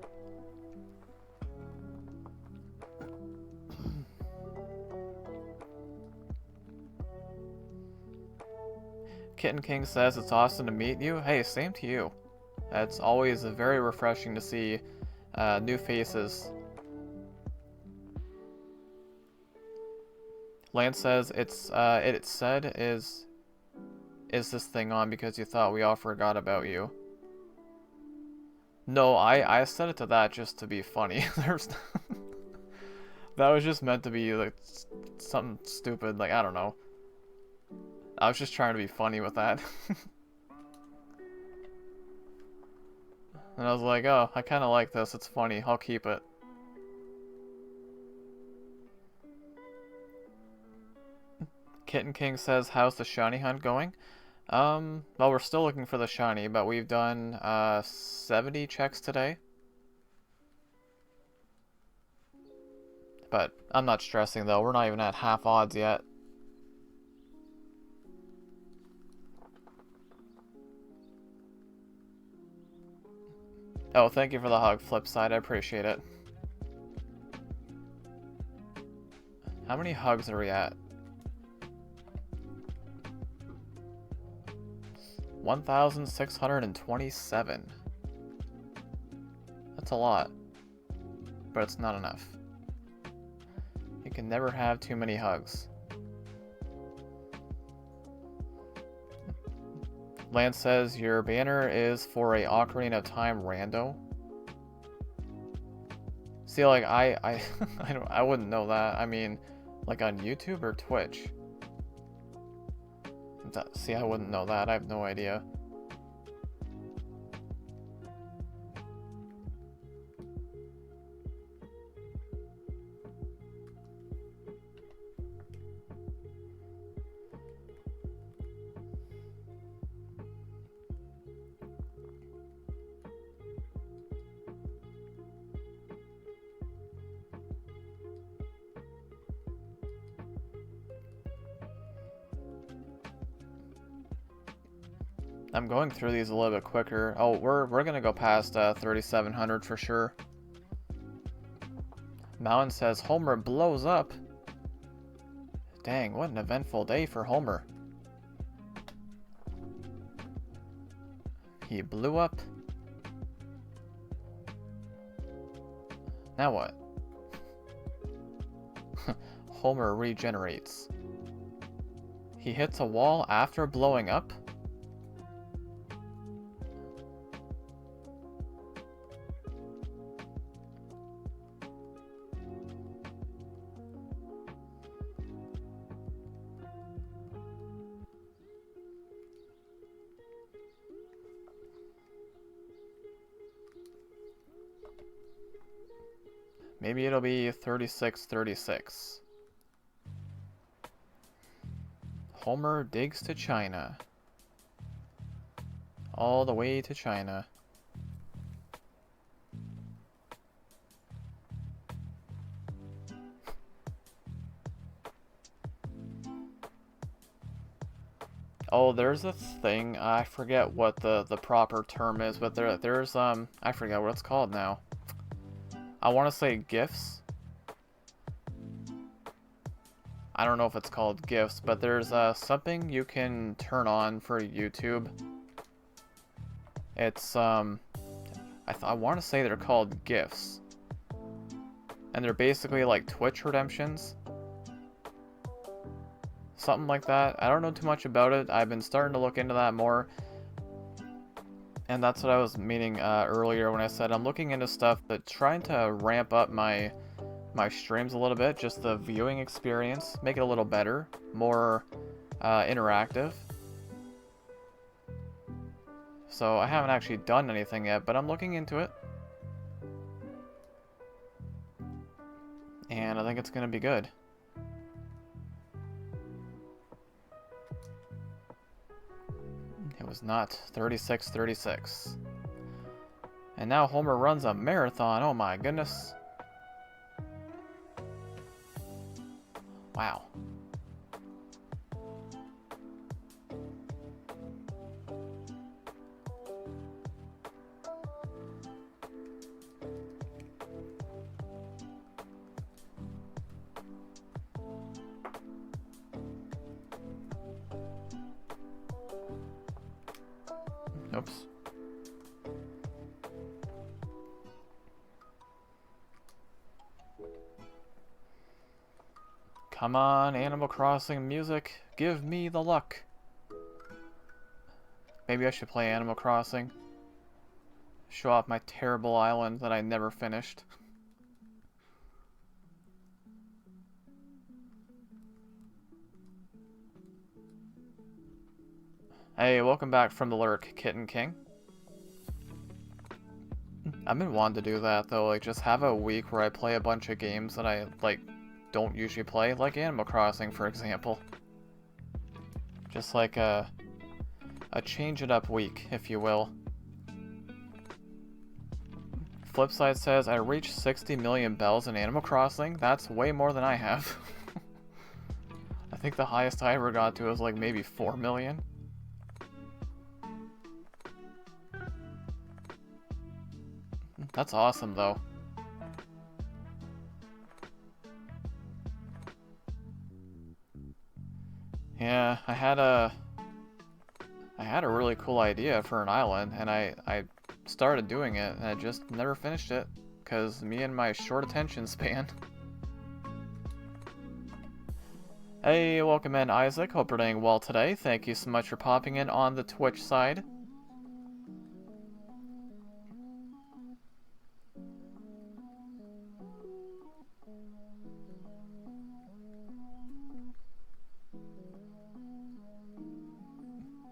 [SPEAKER 2] Kitten King says it's awesome to meet you. Hey, same to you. It's always very refreshing to see new faces. Lance says it said is this thing on because you thought we all forgot about you? No, I set it to that just to be funny. There's that was just meant to be like something stupid, like I don't know. I was just trying to be funny with that. And I was like, oh, I kind of like this. It's funny. I'll keep it. Kitten King says, how's the shiny hunt going? Well, we're still looking for the shiny, but we've done 70 checks today. But I'm not stressing though. We're not even at half odds yet. Oh, thank you for the hug, Flipside. I appreciate it. How many hugs are we at? 1,627. That's a lot. But it's not enough. You can never have too many hugs. Lance says your banner is for a Ocarina of Time rando. See, like I I wouldn't know that. I mean, like on YouTube or Twitch. See, I wouldn't know that. I have no idea. I'm going through these a little bit quicker. Oh, we're gonna go past 3,700 for sure. Mountain says Homer blows up. Dang, what an eventful day for Homer. He blew up. Now what? Homer regenerates. He hits a wall after blowing up? Maybe it'll be 3636. Homer digs to China. All the way to China. Oh, there's a thing, I forget what the proper term is, but there's, I forget what it's called now. I want to say GIFs. I don't know if it's called GIFs, but there's, something you can turn on for YouTube. It's, I want to say they're called GIFs. And they're basically like Twitch redemptions. Something like that. I don't know too much about it. I've been starting to look into that more. And that's what I was meaning earlier when I said I'm looking into stuff that's trying to ramp up my streams a little bit. Just the viewing experience. Make it a little better. More interactive. So I haven't actually done anything yet, but I'm looking into it. And I think it's going to be good. It was not 36-36. And now Homer runs a marathon. Oh my goodness. Wow. Oops. Come on, Animal Crossing music, give me the luck. Maybe I should play Animal Crossing. Show off my terrible island that I never finished. Hey, welcome back from the lurk, Kitten King. I've been wanting to do that though, like just have a week where I play a bunch of games that I like don't usually play, like Animal Crossing for example. Just like a change it up week, if you will. Flipside says, I reached 60 million bells in Animal Crossing. That's way more than I have. I think the highest I ever got to was like maybe 4 million. That's awesome, though. Yeah, I had a really cool idea for an island, and I started doing it, and I just never finished it, because me and my short attention span. Hey, welcome in, Isaac. Hope you're doing well today. Thank you so much for popping in on the Twitch side.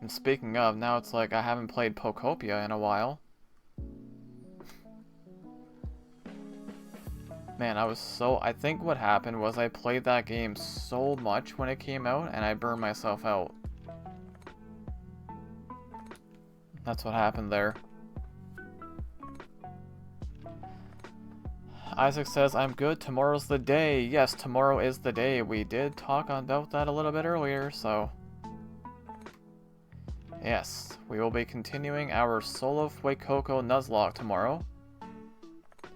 [SPEAKER 2] And speaking of, now it's like I haven't played Pokopia in a while. Man, I think what happened was I played that game so much when it came out, and I burned myself out. That's what happened there. Isaac says, I'm good, tomorrow's the day. Yes, tomorrow is the day. We did talk about that a little bit earlier, so... Yes, we will be continuing our solo Fuecoco Nuzlocke tomorrow.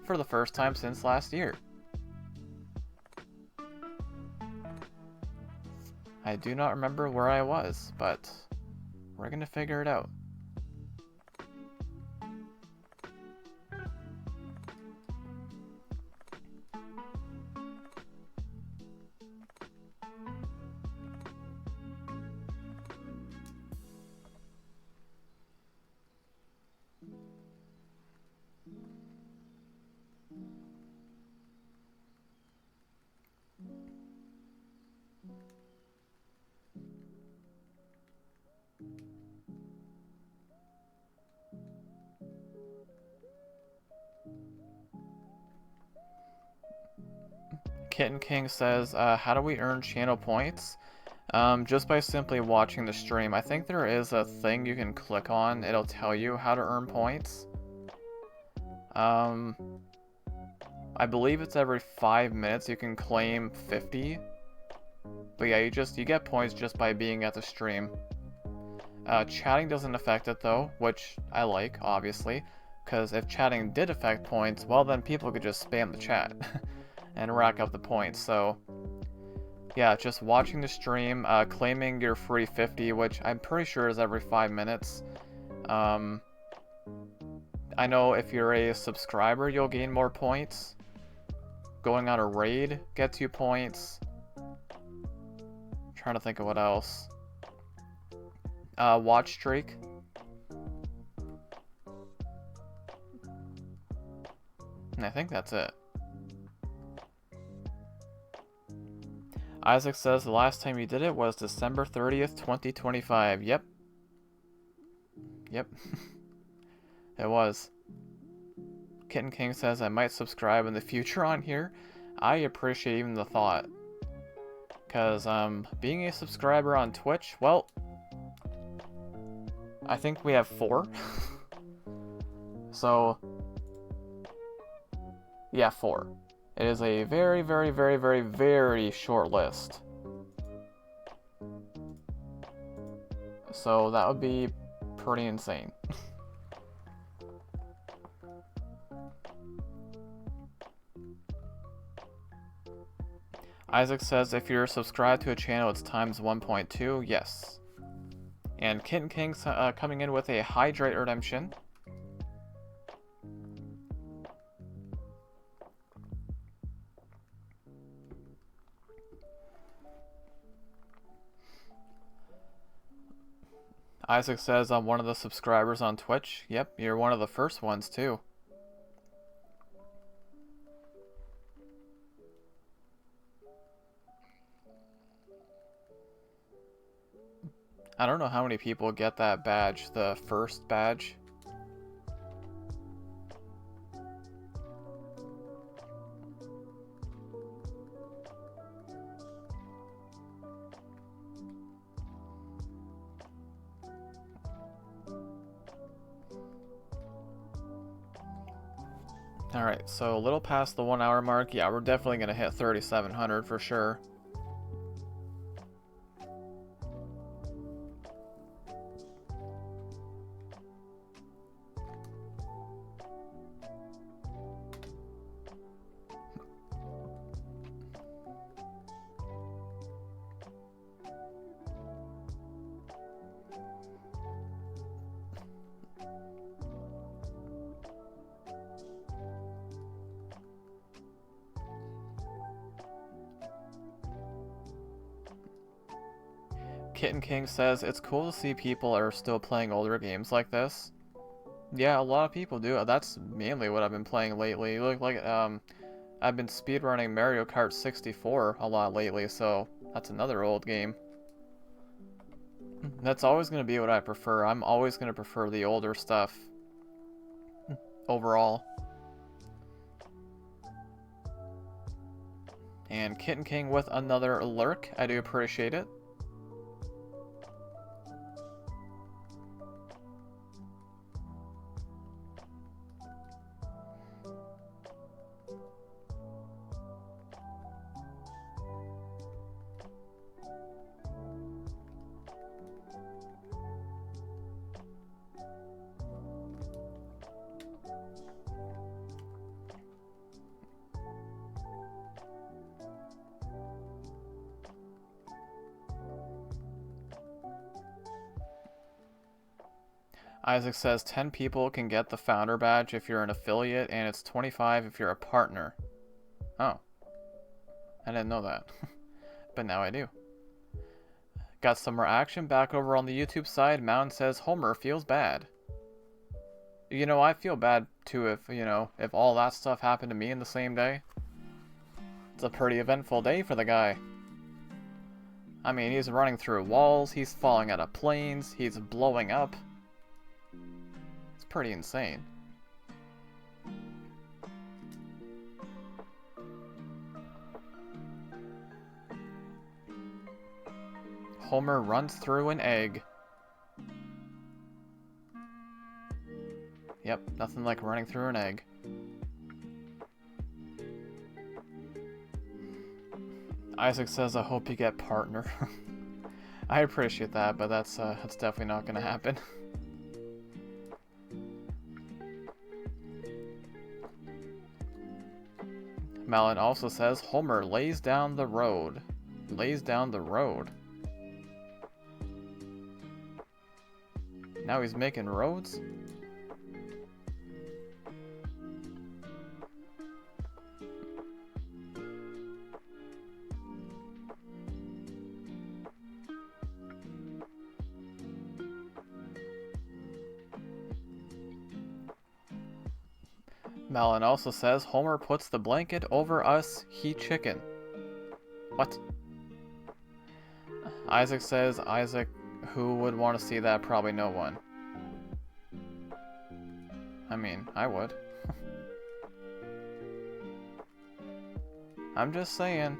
[SPEAKER 2] For the first time since last year. I do not remember where I was, but we're gonna figure it out. Kitten King says, how do we earn channel points? Just by simply watching the stream. I think there is a thing you can click on. It'll tell you how to earn points. I believe it's every 5 minutes you can claim 50. But yeah, you get points just by being at the stream. Chatting doesn't affect it though, which I like, obviously, because if chatting did affect points, well then people could just spam the chat and rack up the points. So yeah, just watching the stream, claiming your free 50, which I'm pretty sure is every 5 minutes. I know if you're a subscriber, you'll gain more points. Going on a raid gets you points. Trying to think of what else. Watch streak. And I think that's it. Isaac says the last time you did it was December 30th, 2025. Yep. Yep. It was. Kitten King says I might subscribe in the future on here. I appreciate even the thought. Because, being a subscriber on Twitch, well, I think we have 4. So, yeah, 4. It is a very, very, very, very, very short list. So that would be pretty insane. Isaac says if you're subscribed to a channel, it's times 1.2. Yes. And Kitten King's coming in with a Hydrate Redemption. Isaac says I'm one of the subscribers on Twitch. Yep, you're one of the first ones too. I don't know how many people get that badge, the first badge. Alright, so a little past the 1 hour mark. Yeah, we're definitely going to hit 3,700 for sure. Kitten King says it's cool to see people are still playing older games like this. Yeah, a lot of people do. That's mainly what I've been playing lately. I've been speedrunning Mario Kart 64 a lot lately, so that's another old game. That's always going to be what I prefer. I'm always going to prefer the older stuff overall. And Kitten King with another lurk. I do appreciate it. Isaac says 10 people can get the founder badge if you're an affiliate, and it's 25 if you're a partner. Oh. I didn't know that. But now I do. Got some more action back over on the YouTube side. Mountain says Homer feels bad. You know, I feel bad too if, you know, if all that stuff happened to me in the same day. It's a pretty eventful day for the guy. I mean, he's running through walls, he's falling out of planes, he's blowing up. Pretty insane. Homer runs through an egg. Yep, nothing like running through an egg. Isaac says, I hope you get partner. I appreciate that, but that's definitely not gonna happen. Malin also says Homer lays down the road. Lays down the road. Now he's making roads? Malin also says Homer puts the blanket over us, he chicken. What? Isaac says Isaac, who would want to see that? Probably no one. I mean, I would. I'm just saying.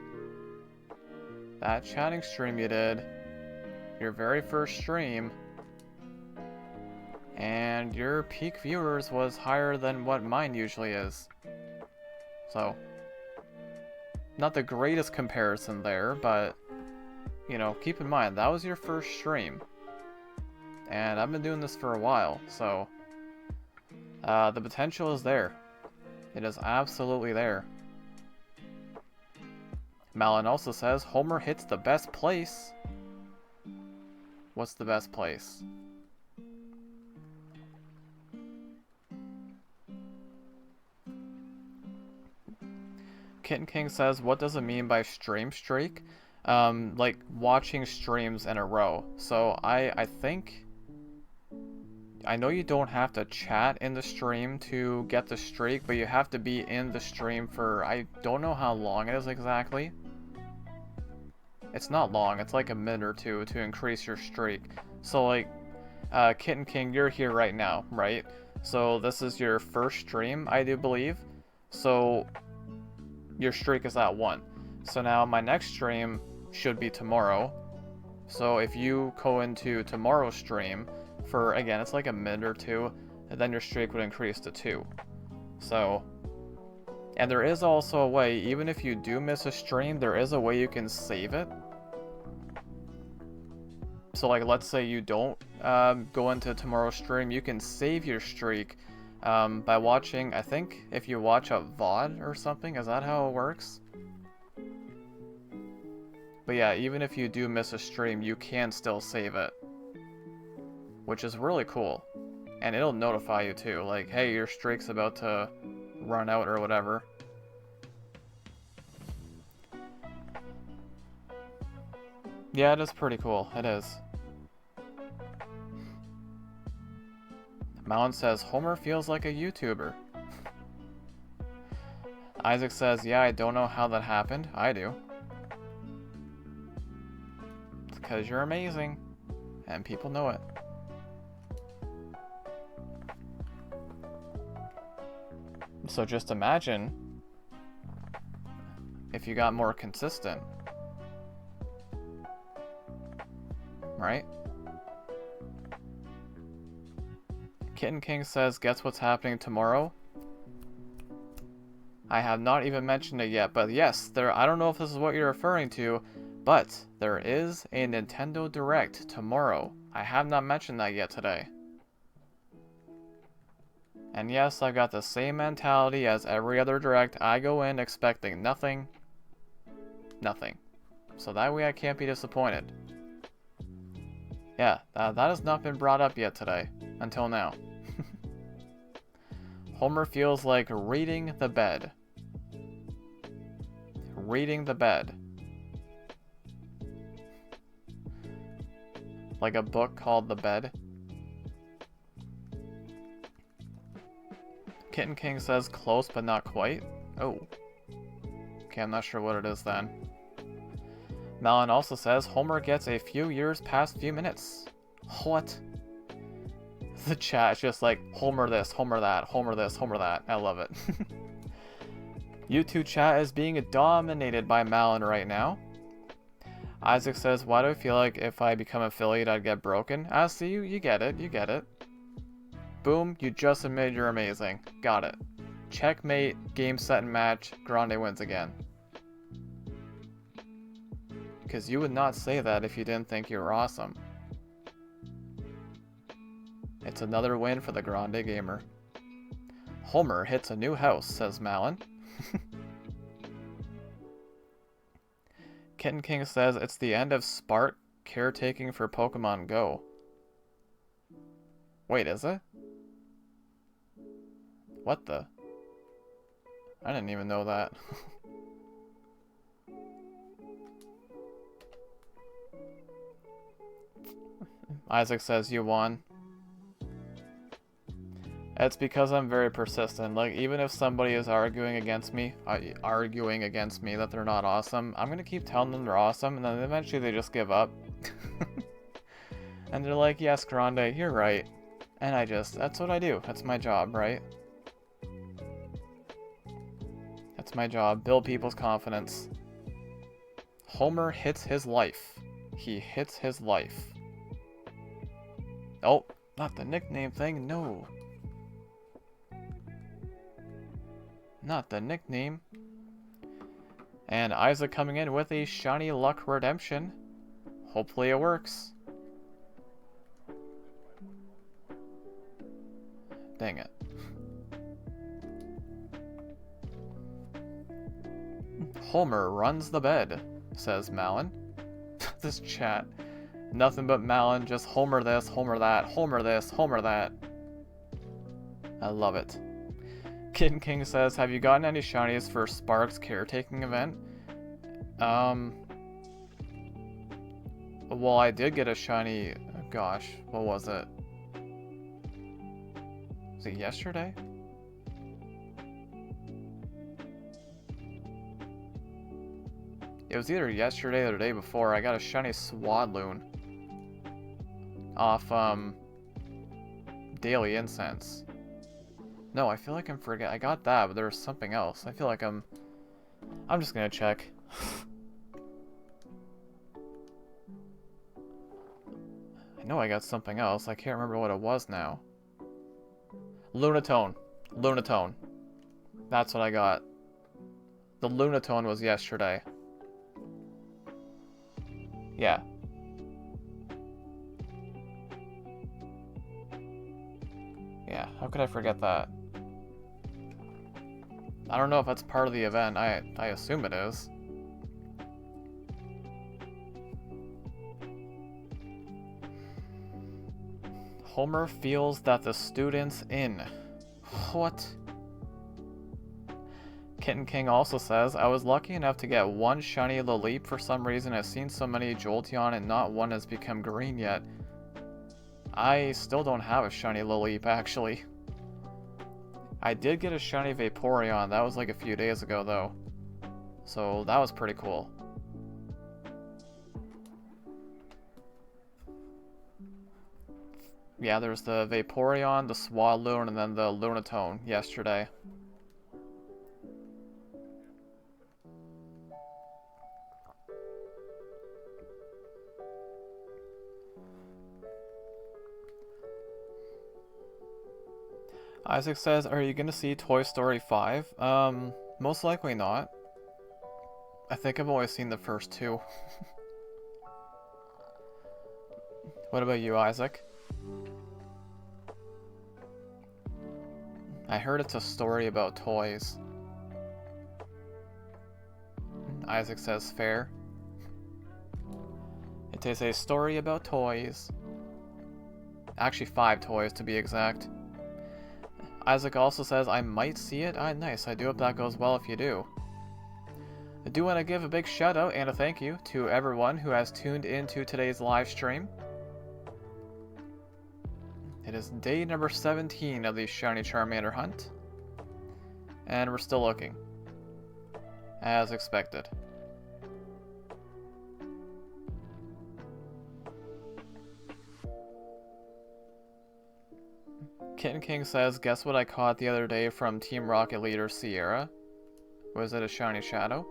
[SPEAKER 2] That chatting stream you did, your very first stream, and your peak viewers was higher than what mine usually is. So, not the greatest comparison there, but, you know, keep in mind, that was your first stream. And I've been doing this for a while, so, the potential is there. It is absolutely there. Malin also says, Homer hits the best place. What's the best place? Kitten King says, what does it mean by stream streak? Like watching streams in a row. So I think, I know you don't have to chat in the stream to get the streak, but you have to be in the stream for, I don't know how long it is exactly. It's not long, it's like a minute or two to increase your streak. So like, Kitten King, you're here right now, right? So this is your first stream, I do believe. So your streak is at 1. So now my next stream should be tomorrow. So if you go into tomorrow's stream for, again, it's like a minute or two, and then your streak would increase to 2. So, and there is also a way, even if you do miss a stream, there is a way you can save it. So like, let's say you don't go into tomorrow's stream, you can save your streak by watching, I think, if you watch a VOD or something. Is that how it works? But yeah, even if you do miss a stream, you can still save it. Which is really cool. And it'll notify you too, like, hey, your streak's about to run out or whatever. Yeah, it is pretty cool. It is. Malin says, Homer feels like a YouTuber. Isaac says, yeah, I don't know how that happened. I do. It's because you're amazing. And people know it. So just imagine if you got more consistent. Right? Kitten King says, guess what's happening tomorrow? I have not even mentioned it yet, but yes, I don't know if this is what you're referring to, but there is a Nintendo Direct tomorrow. I have not mentioned that yet today. And yes, I've got the same mentality as every other Direct. I go in expecting nothing. Nothing. So that way I can't be disappointed. Yeah, that has not been brought up yet today. Until now. Homer feels like reading the bed. Reading the bed. Like a book called The Bed. Kitten King says close but not quite. Oh. Okay, I'm not sure what it is then. Malin also says Homer gets a few years past few minutes. What? The chat is just like, Homer this, Homer that, Homer this, Homer that. I love it. YouTube chat is being dominated by Malin right now. Isaac says, why do I feel like if I become affiliate I'd get broken? Ah, see, you get it, you get it. Boom, you just admitted you're amazing. Got it. Checkmate, game, set, and match. Grande wins again. Because you would not say that if you didn't think you were awesome. It's another win for the Grande Gamer. Homer hits a new house, says Malin. Kitten King says it's the end of Spark caretaking for Pokemon Go. Wait, is it? What the? I didn't even know that. Isaac says you won. It's because I'm very persistent. Like, even if somebody is arguing against me that they're not awesome, I'm gonna keep telling them they're awesome, and then eventually they just give up. And they're like, yes, Grande, you're right. And that's what I do. That's my job, right? That's my job. Build people's confidence. Homer hits his life. He hits his life. Oh, not the nickname thing, no. Not the nickname. And Isaac coming in with a shiny luck redemption. Hopefully it works. Dang it. Homer runs the bed, says Malin. This chat. Nothing but Malin, just Homer this, Homer that, Homer this, Homer that. I love it. Kitten King says, have you gotten any shinies for Spark's caretaking event? Well, I did get a shiny, gosh, what was it? Was it yesterday? It was either yesterday or the day before. I got a shiny Swadloon off, Daily Incense. No, I feel like I'm forgetting. I got that, but there was something else. I feel like I'm just gonna check. I know I got something else. I can't remember what it was now. Lunatone. Lunatone. That's what I got. The Lunatone was yesterday. Yeah. Yeah, how could I forget that? I don't know if that's part of the event. I assume it is. Homer feels that the student's in. What? Kitten King also says, I was lucky enough to get one shiny Laleep. For some reason I've seen so many Jolteon and not one has become green yet. I still don't have a shiny Laleep, actually. I did get a shiny Vaporeon. That was like a few days ago, though. So that was pretty cool. Yeah, there's the Vaporeon, the Swaloon, and then the Lunatone yesterday. Isaac says, are you going to see Toy Story 5? Most likely not. I think I've only seen the first two. What about you, Isaac? I heard it's a story about toys. Isaac says, fair. It is a story about toys. Actually, 5 toys to be exact. Isaac also says, I might see it. Nice. I do hope that goes well if you do. I do want to give a big shout out and a thank you to everyone who has tuned into today's live stream. It is day number 17 of the Shiny Charmander hunt. And we're still looking. As expected. Kitten King says, guess what I caught the other day from Team Rocket leader Sierra? Was it a shiny shadow?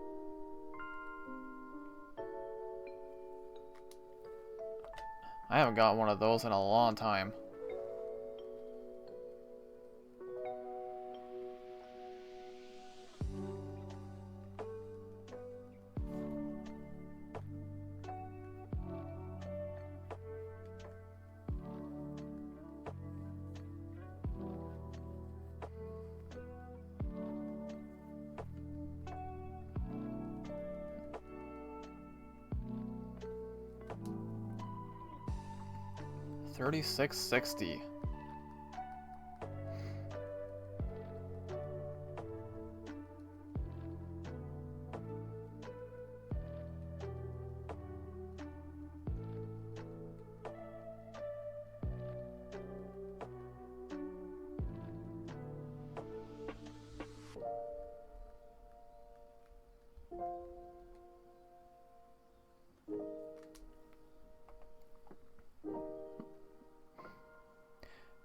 [SPEAKER 2] I haven't got one of those in a long time. 3660.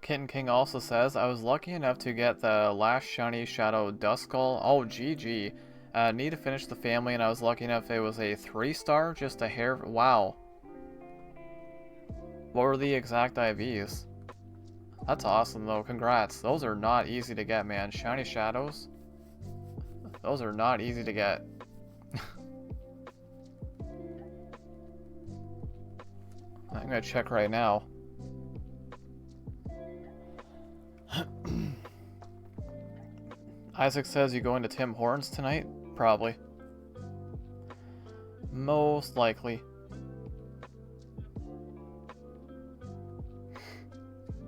[SPEAKER 2] Kitten King also says, I was lucky enough to get the last shiny Shadow Duskull. Oh, GG. Need to finish the family, and I was lucky enough it was a 3-star, just a hair. Wow. What were the exact IVs? That's awesome, though. Congrats. Those are not easy to get, man. Shiny Shadows? Those are not easy to get. I'm gonna check right now. Isaac says you going to Tim Hortons tonight? Probably. Most likely.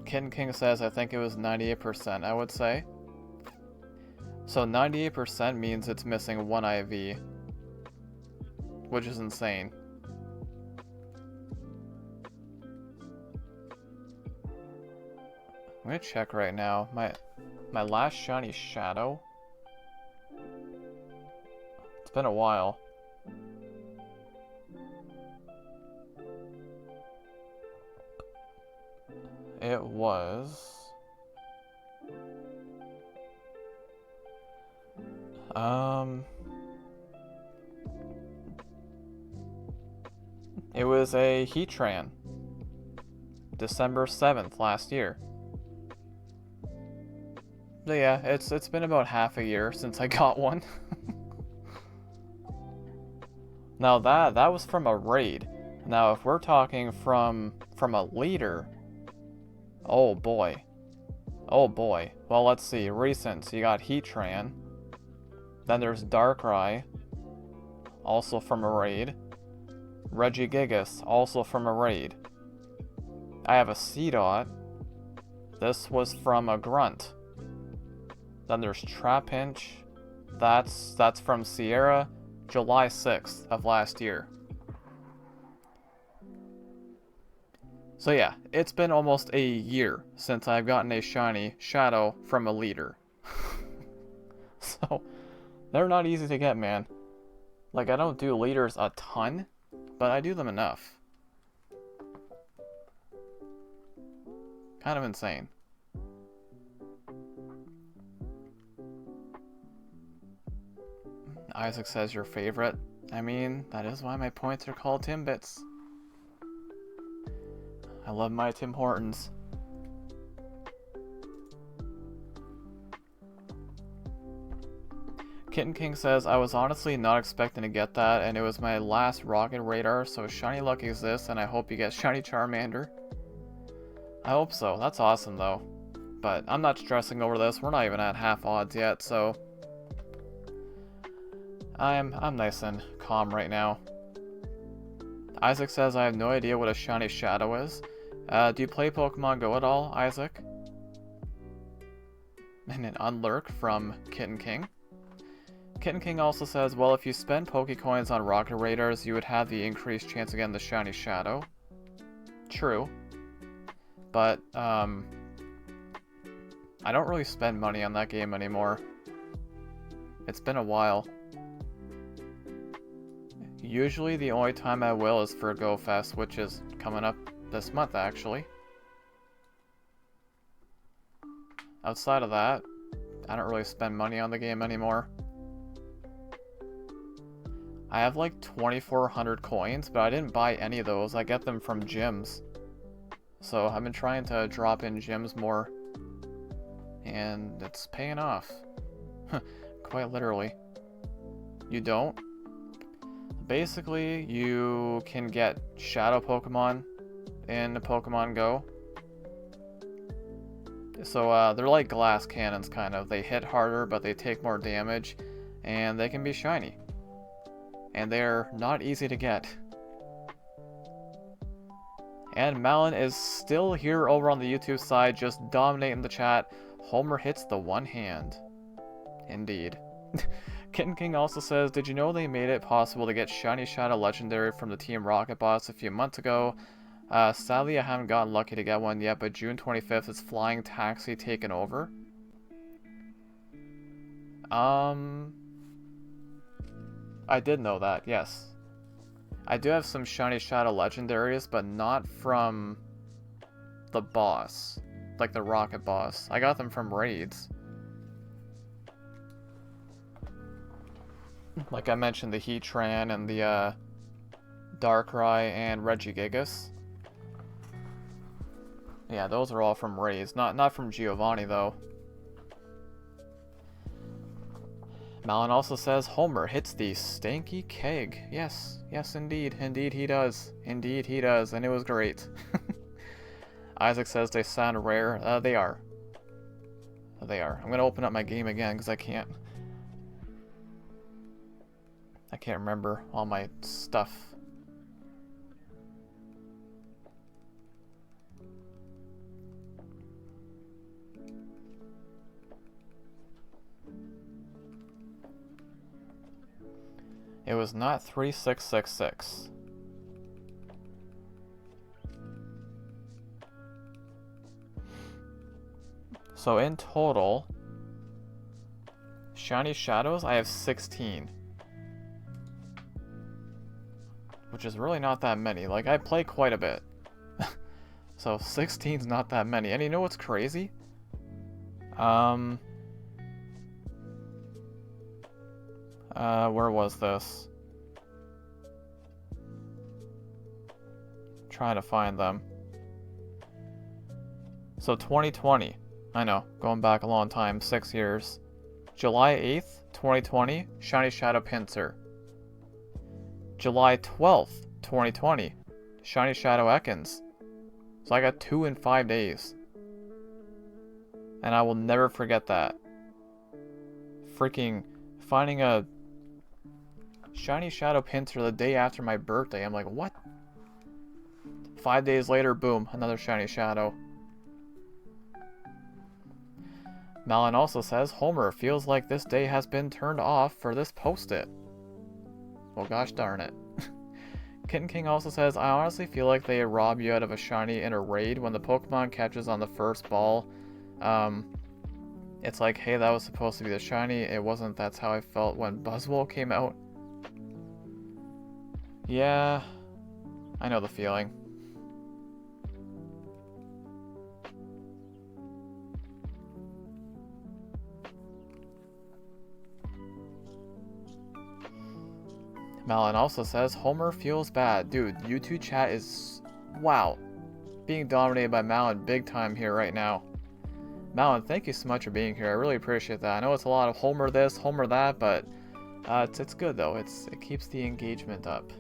[SPEAKER 2] Kitten King says I think it was 98%, I would say. So 98% means it's missing one IV. Which is insane. I'm gonna check right now. My last shiny Shadow? It's been a while. It was... It was a Heatran. December 7th last year. But yeah, it's been about half a year since I got one. Now that was from a raid. Now if we're talking from a leader, oh boy. Oh boy. Well, let's see. Recent, so you got Heatran. Then there's Darkrai, also from a raid. Regigigas, also from a raid. I have a Seedot. This was from a Grunt. Then there's Trapinch. That's from Sierra, July 6th of last year. So yeah, it's been almost a year since I've gotten a shiny Shadow from a leader. So, they're not easy to get, man. Like, I don't do leaders a ton, but I do them enough. Kind of insane. Isaac says your favorite. I mean, that is why my points are called Timbits. I love my Tim Hortons. Kitten King says, I was honestly not expecting to get that, and it was my last Rocket Radar, so shiny luck exists, and I hope you get shiny Charmander. I hope so. That's awesome, though. But I'm not stressing over this. We're not even at half odds yet, so... I'm nice and calm right now. Isaac says, I have no idea what a shiny Shadow is. Do you play Pokemon Go at all, Isaac? And an Unlurk from Kitten King. Kitten King also says, well, if you spend Pokecoins on Rocket Radars, you would have the increased chance of getting the shiny Shadow. True. But, I don't really spend money on that game anymore. It's been a while. Usually the only time I will is for Go Fest, which is coming up this month, actually. Outside of that, I don't really spend money on the game anymore. I have like 2,400 coins, but I didn't buy any of those. I get them from gyms. So I've been trying to drop in gyms more. And it's paying off. Quite literally. You don't? Basically, you can get Shadow Pokemon in Pokemon Go. So they're like glass cannons, kind of. They hit harder, but they take more damage. And they can be shiny. And they're not easy to get. And Malin is still here over on the YouTube side, just dominating the chat. Homer hits the one hand. Indeed. Kitten King also says, did you know they made it possible to get Shiny Shadow Legendary from the Team Rocket boss a few months ago? Sadly, I haven't gotten lucky to get one yet, but June 25th is Flying Taxi taken over. I did know that, yes. I do have some Shiny Shadow Legendaries, but not from the boss. Like the Rocket boss. I got them from raids. Like I mentioned, the Heatran and the Darkrai and Regigigas. Yeah, those are all from raids. Not from Giovanni, though. Malin also says, Homer hits the stanky keg. Yes, yes indeed. Indeed he does. Indeed he does, and it was great. Isaac says they sound rare. They are. They are. I'm gonna open up my game again, because I can't remember all my stuff. It was not 3666. So in total, Shiny Shadows, I have 16. Which is really not that many. Like, I play quite a bit. So 16's not that many. And you know what's crazy? Where was this? Trying to find them. So 2020. I know, going back a long time, 6 years. July 8th, 2020, Shiny Shadow Pinsir. July 12th, 2020, Shiny Shadow Ekans. So I got 2 in 5 days. And I will never forget that. Freaking finding a Shiny Shadow Pinsir the day after my birthday. I'm like, what? 5 days later, boom, another Shiny Shadow. Malin also says, Homer, feels like this day has been turned off for this post-it. Well, gosh darn it. Kitten King also says, I honestly feel like they rob you out of a shiny in a raid when the Pokemon catches on the first ball. It's like, hey, that was supposed to be the shiny. It wasn't. That's how I felt when Buzzwole came out. Yeah, I know the feeling. Malin also says, Homer feels bad. Dude, YouTube chat is, wow, being dominated by Malin big time here right now. Malin, thank you so much for being here. I really appreciate that. I know it's a lot of Homer this, Homer that, but it's good though. It keeps the engagement up.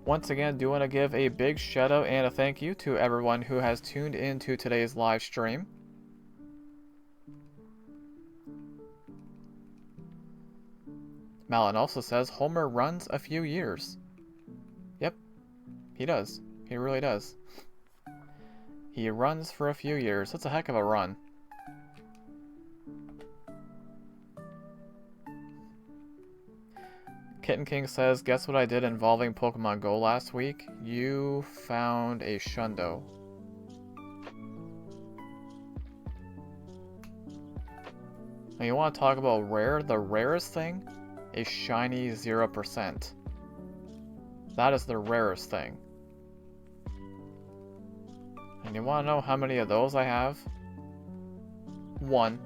[SPEAKER 2] Once again, do want to give a big shout out and a thank you to everyone who has tuned into today's live stream. Malin also says, Homer runs a few years. Yep, he does. He really does. He runs for a few years. That's a heck of a run. Kitten King says, guess what I did involving Pokemon Go last week? You found a Shundo. Now you want to talk about rare? The rarest thing? A shiny 0%. That is the rarest thing. And you want to know how many of those I have? 1.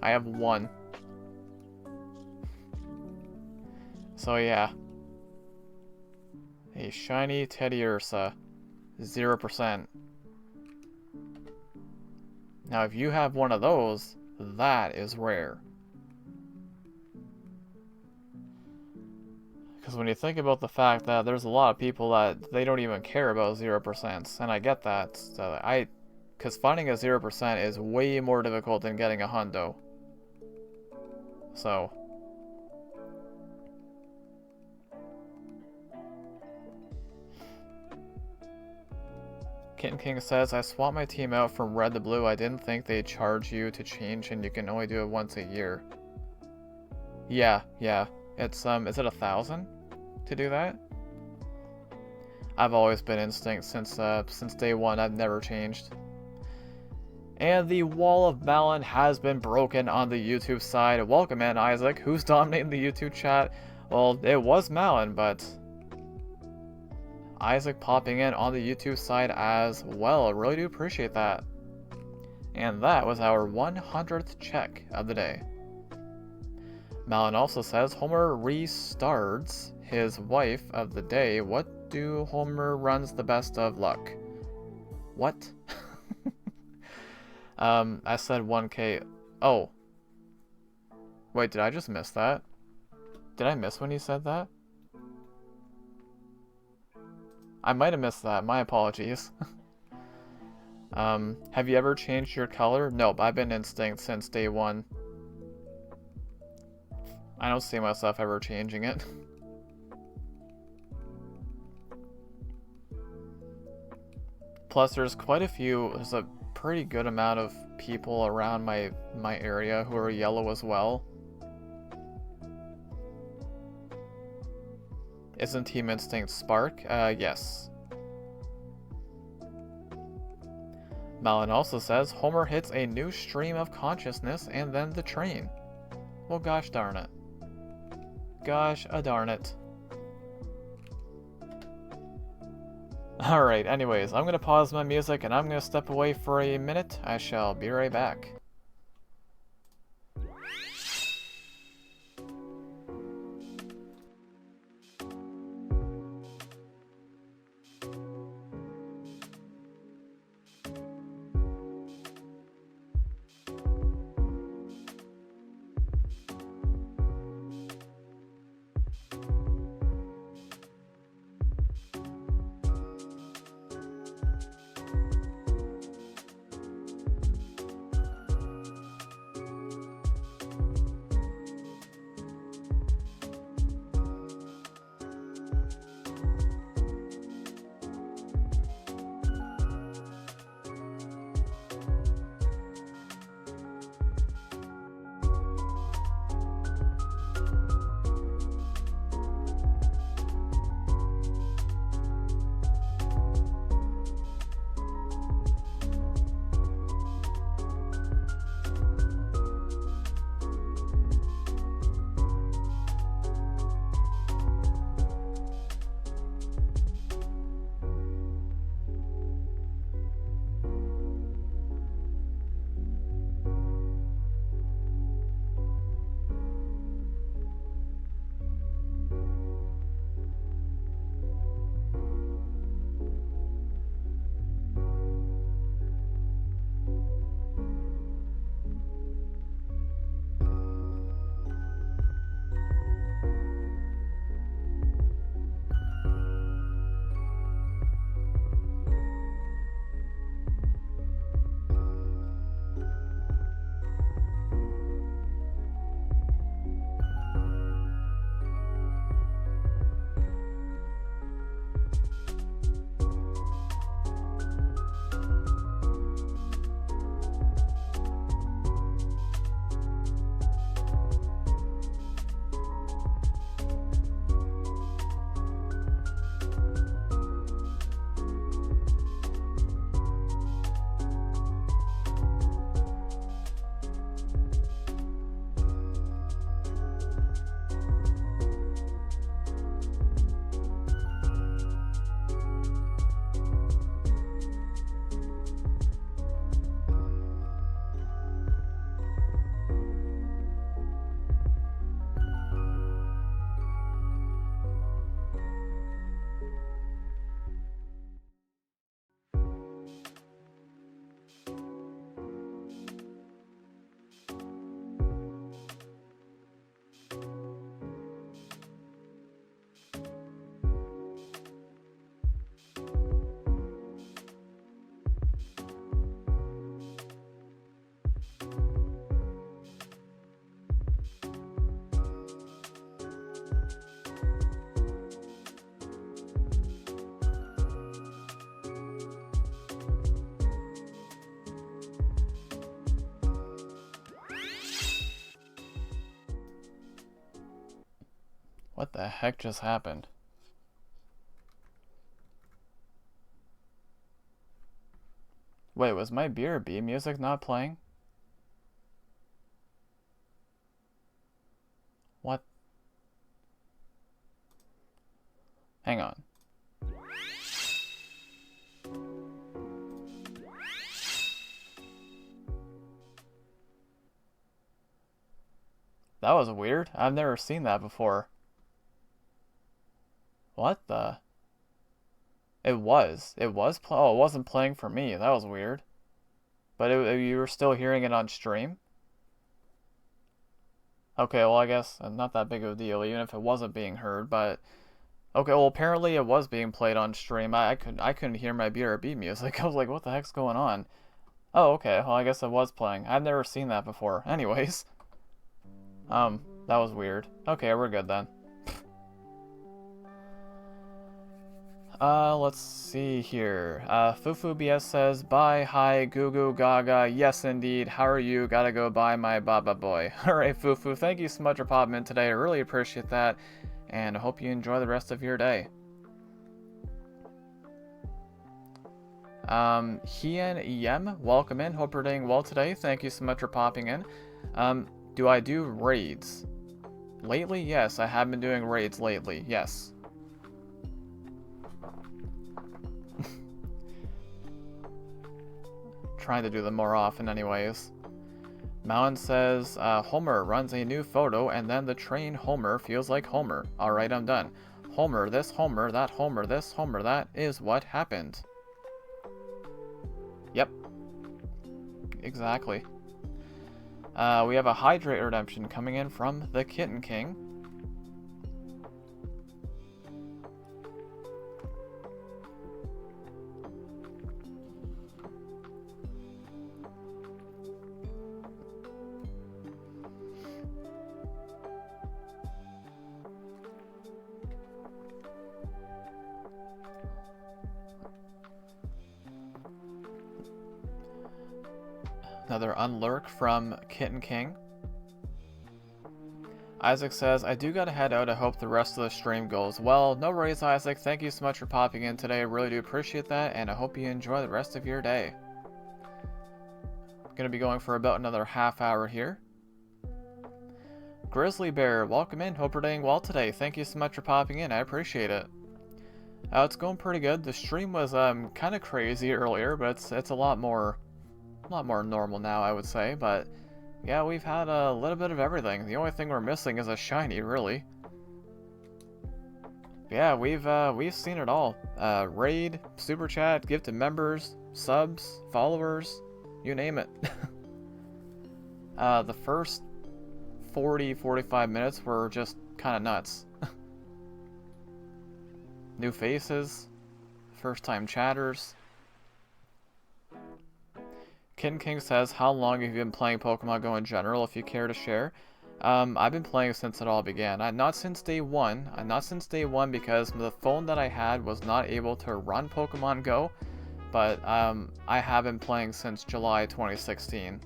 [SPEAKER 2] I have 1. So yeah. A shiny Teddiursa. 0%. Now if you have one of those, that is rare. Because when you think about the fact that there's a lot of people that they don't even care about 0%, and I get that, so because finding a 0% is way more difficult than getting a hundo. So, Kitten King says, I swapped my team out from red to blue. I didn't think they'd charge you to change and you can only do it once a year. Yeah. It's, is it 1,000 to do that? I've always been Instinct since day one. I've never changed. And the wall of Malin has been broken on the YouTube side. Welcome in, Isaac. Who's dominating the YouTube chat? Well, it was Malin, but Isaac popping in on the YouTube side as well. I really do appreciate that. And that was our 100th check of the day. Malin also says, Homer restarts his wife of the day. What do Homer runs the best of luck? What? I said 1K. Oh. Wait, did I just miss that? Did I miss when he said that? I might have missed that. My apologies. Have you ever changed your color? Nope, I've been Instinct since day one. I don't see myself ever changing it. Plus, there's a pretty good amount of people around my area who are yellow as well. Isn't Team Instinct Spark? Yes. Malin also says, Homer hits a new stream of consciousness and then the train. Well, gosh darn it. Gosh darn it. Alright, anyways, I'm gonna pause my music and I'm gonna step away for a minute. I shall be right back. What the heck just happened? Wait, was my BRB music not playing? What? Hang on. That was weird. I've never seen that before. What the? It was. Oh, it wasn't playing for me. That was weird. But you were still hearing it on stream? Okay, well, I guess not that big of a deal, even if it wasn't being heard, but... Okay, well, apparently it was being played on stream. I couldn't hear my BRB music. I was like, what the heck's going on? Oh, okay, well, I guess it was playing. I've never seen that before. Anyways. That was weird. Okay, we're good then. Let's see here. FufuBS says, bye, hi, goo goo gaga, yes indeed, how are you? Gotta go buy my baba boy. Alright, Fufu, thank you so much for popping in today, I really appreciate that, and I hope you enjoy the rest of your day. Hian Yem, welcome in, hope you're doing well today, thank you so much for popping in. Do I do raids? Lately, yes, I have been doing raids lately, yes. Trying to do them more often anyways. Mountain says, Homer runs a new photo and then the train Homer feels like Homer. Alright, I'm done. Homer, this Homer, that Homer, this Homer, that is what happened. Yep. Exactly. We have a hydrate redemption coming in from the Kitten King. Another unlurk from Kitten King. Isaac says, I do gotta head out. I hope the rest of the stream goes well. No worries, Isaac. Thank you so much for popping in today. I really do appreciate that, and I hope you enjoy the rest of your day. Gonna be going for about another half hour here. Grizzly Bear, welcome in. Hope you're doing well today. Thank you so much for popping in. I appreciate it. It's going pretty good. The stream was kind of crazy earlier, but it's a lot more normal now, I would say. But yeah, we've had a little bit of everything. The only thing we're missing is a shiny, really. Yeah, we've seen it all. Raid, super chat, gift to members, subs, followers, you name it. The first 40-45 minutes were just kind of nuts. New faces, first time chatters. Kitten King says, how long have you been playing Pokemon Go in general, if you care to share? I've been playing since it all began. Not since day one. Not since day one because the phone that I had was not able to run Pokemon Go. But I have been playing since July 2016.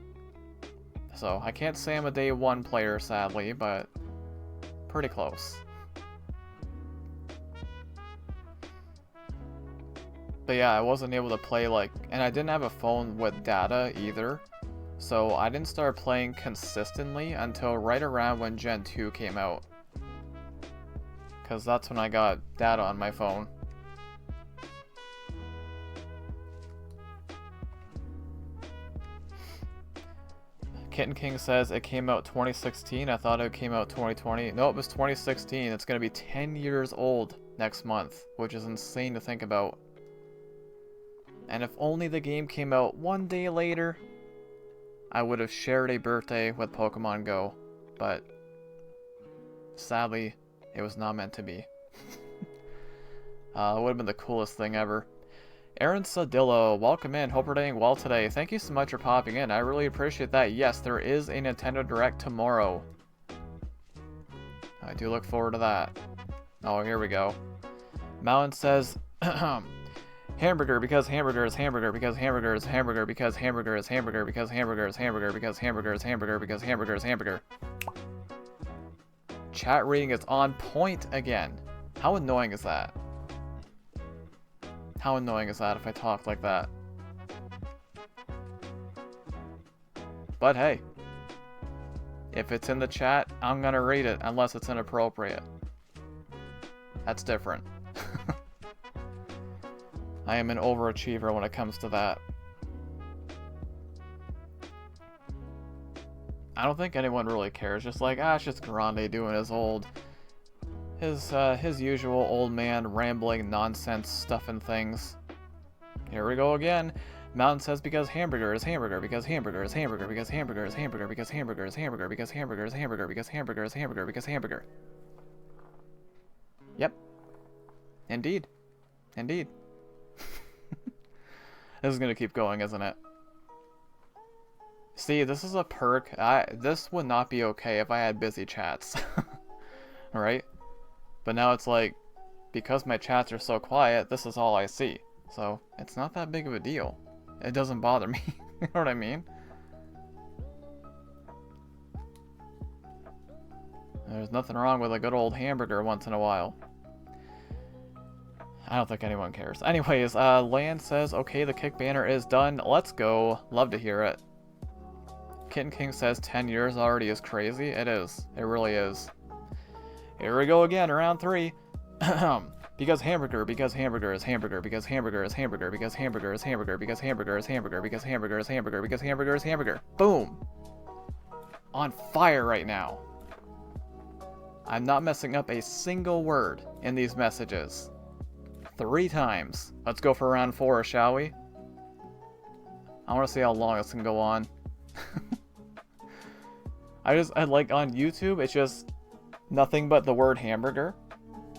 [SPEAKER 2] So I can't say I'm a day one player, sadly, but pretty close. But yeah, I wasn't able to play and I didn't have a phone with data either. So I didn't start playing consistently until right around when Gen 2 came out. Because that's when I got data on my phone. Kitten King says it came out 2016. I thought it came out 2020. No, it was 2016. It's going to be 10 years old next month, which is insane to think about. And if only the game came out one day later, I would have shared a birthday with Pokemon Go. But sadly, it was not meant to be. It would have been the coolest thing ever. Aaron Sadillo, welcome in. Hope you're doing well today. Thank you so much for popping in. I really appreciate that. Yes, there is a Nintendo Direct tomorrow. I do look forward to that. Oh, here we go. Mountain says, hamburger because hamburger is hamburger because hamburger is hamburger because hamburger is hamburger because hamburger is hamburger because hamburger is hamburger because hamburger is hamburger. Chat reading is on point again. How annoying is that? How annoying is that if I talk like that? But hey, if it's in the chat, I'm gonna read it unless it's inappropriate. That's different. I am an overachiever when it comes to that. I don't think anyone really cares. Just like, it's just Grande doing his usual old man rambling nonsense stuff and things. Here we go again. Mountain says because hamburger is hamburger, because hamburger is hamburger, because hamburger is hamburger, because hamburger is hamburger, because hamburger is hamburger, because hamburger is hamburger, because hamburger. Yep. Indeed. Indeed. This is gonna keep going, isn't it? See, this is a perk. This would not be okay if I had busy chats. Right? But now it's like, because my chats are so quiet, this is all I see. So, it's not that big of a deal. It doesn't bother me. You know what I mean? There's nothing wrong with a good old hamburger once in a while. I don't think anyone cares. Anyways, Land says, okay, the kick banner is done. Let's go. Love to hear it. Kitten King says 10 years already is crazy. It is. It really is. Here we go again, round 3. Because hamburger, because hamburger is hamburger, because hamburger is hamburger, because hamburger is hamburger, because hamburger is hamburger, because hamburger is hamburger, because hamburger is hamburger. Boom! On fire right now. I'm not messing up a single word in these messages. 3 times. Let's go for round 4, shall we? I want to see how long this can go on. I like on YouTube, it's just nothing but the word hamburger.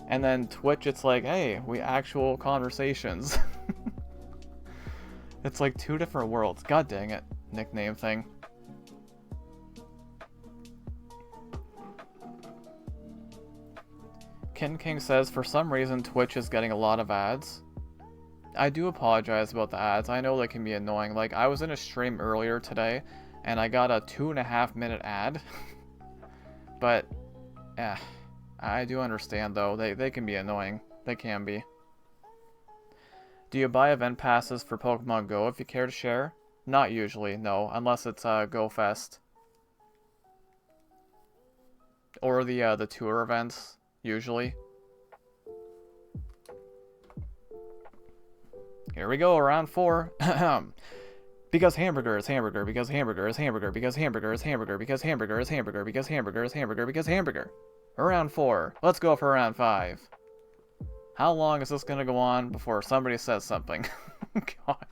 [SPEAKER 2] And then Twitch, it's like, hey, we actual conversations. It's like 2 different worlds. God dang it. Nickname thing. Ken King says, for some reason, Twitch is getting a lot of ads. I do apologize about the ads. I know they can be annoying. Like, I was in a stream earlier today, and I got a 2.5-minute ad. But, yeah. I do understand, though. They can be annoying. They can be. Do you buy event passes for Pokemon Go if you care to share? Not usually, no. Unless it's Go Fest. Or the tour events, usually. Here we go, round 4. Because hamburger is hamburger, because hamburger is hamburger, because hamburger is hamburger, because hamburger is hamburger, because hamburger is hamburger, because hamburger. Round 4. Let's go for round 5. How long is this gonna go on before somebody says something? God.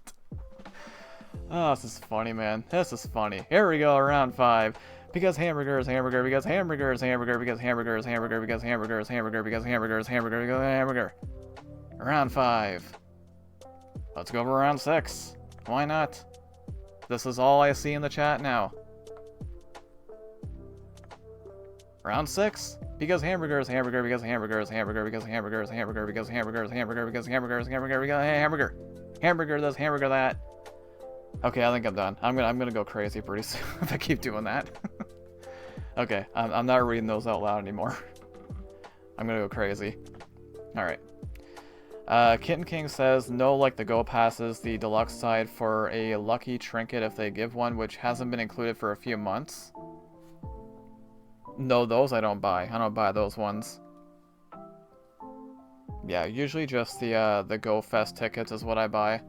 [SPEAKER 2] Oh, this is funny, man. This is funny. Here we go, round 5. Because hamburger is hamburger, because hamburger is hamburger, because hamburger is hamburger, because hamburger is hamburger, because hamburger is hamburger, because hamburger. Round 5. Let's go for round 6. Why not? This is all I see in the chat now. Round 6. Because hamburger is hamburger, because hamburger is hamburger, because hamburger is hamburger, because hamburger is hamburger, because hamburger is hamburger, because hamburger. Hamburger this, hamburger that. Okay, I think I'm done. I'm gonna go crazy pretty soon if I keep doing that. Okay, I'm not reading those out loud anymore. I'm gonna go crazy. Alright. Kitten King says, no, like the Go Passes, the deluxe side for a lucky trinket if they give one, which hasn't been included for a few months. No, those I don't buy. I don't buy those ones. Yeah, usually just the Go Fest tickets is what I buy.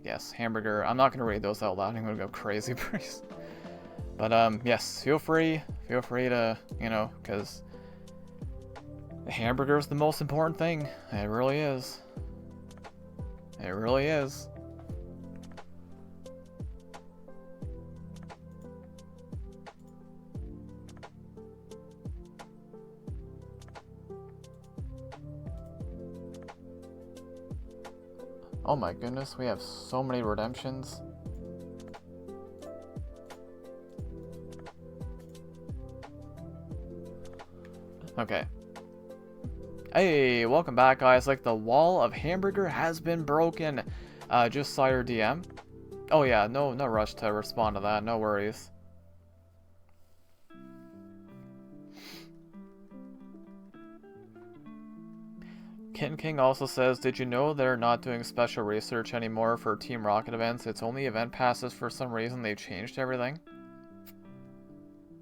[SPEAKER 2] Yes, hamburger. I'm not gonna read those out loud. I'm gonna go crazy, please. But yes, feel free to, you know, because hamburger is the most important thing. It really is. It really is. Oh my goodness, we have so many redemptions. Okay. Hey, welcome back, guys. Like, the wall of hamburger has been broken. Just saw your DM. Oh yeah, no rush to respond to that. No worries. Kitten King also says, did you know they're not doing special research anymore for Team Rocket events? It's only event passes for some reason. They changed everything.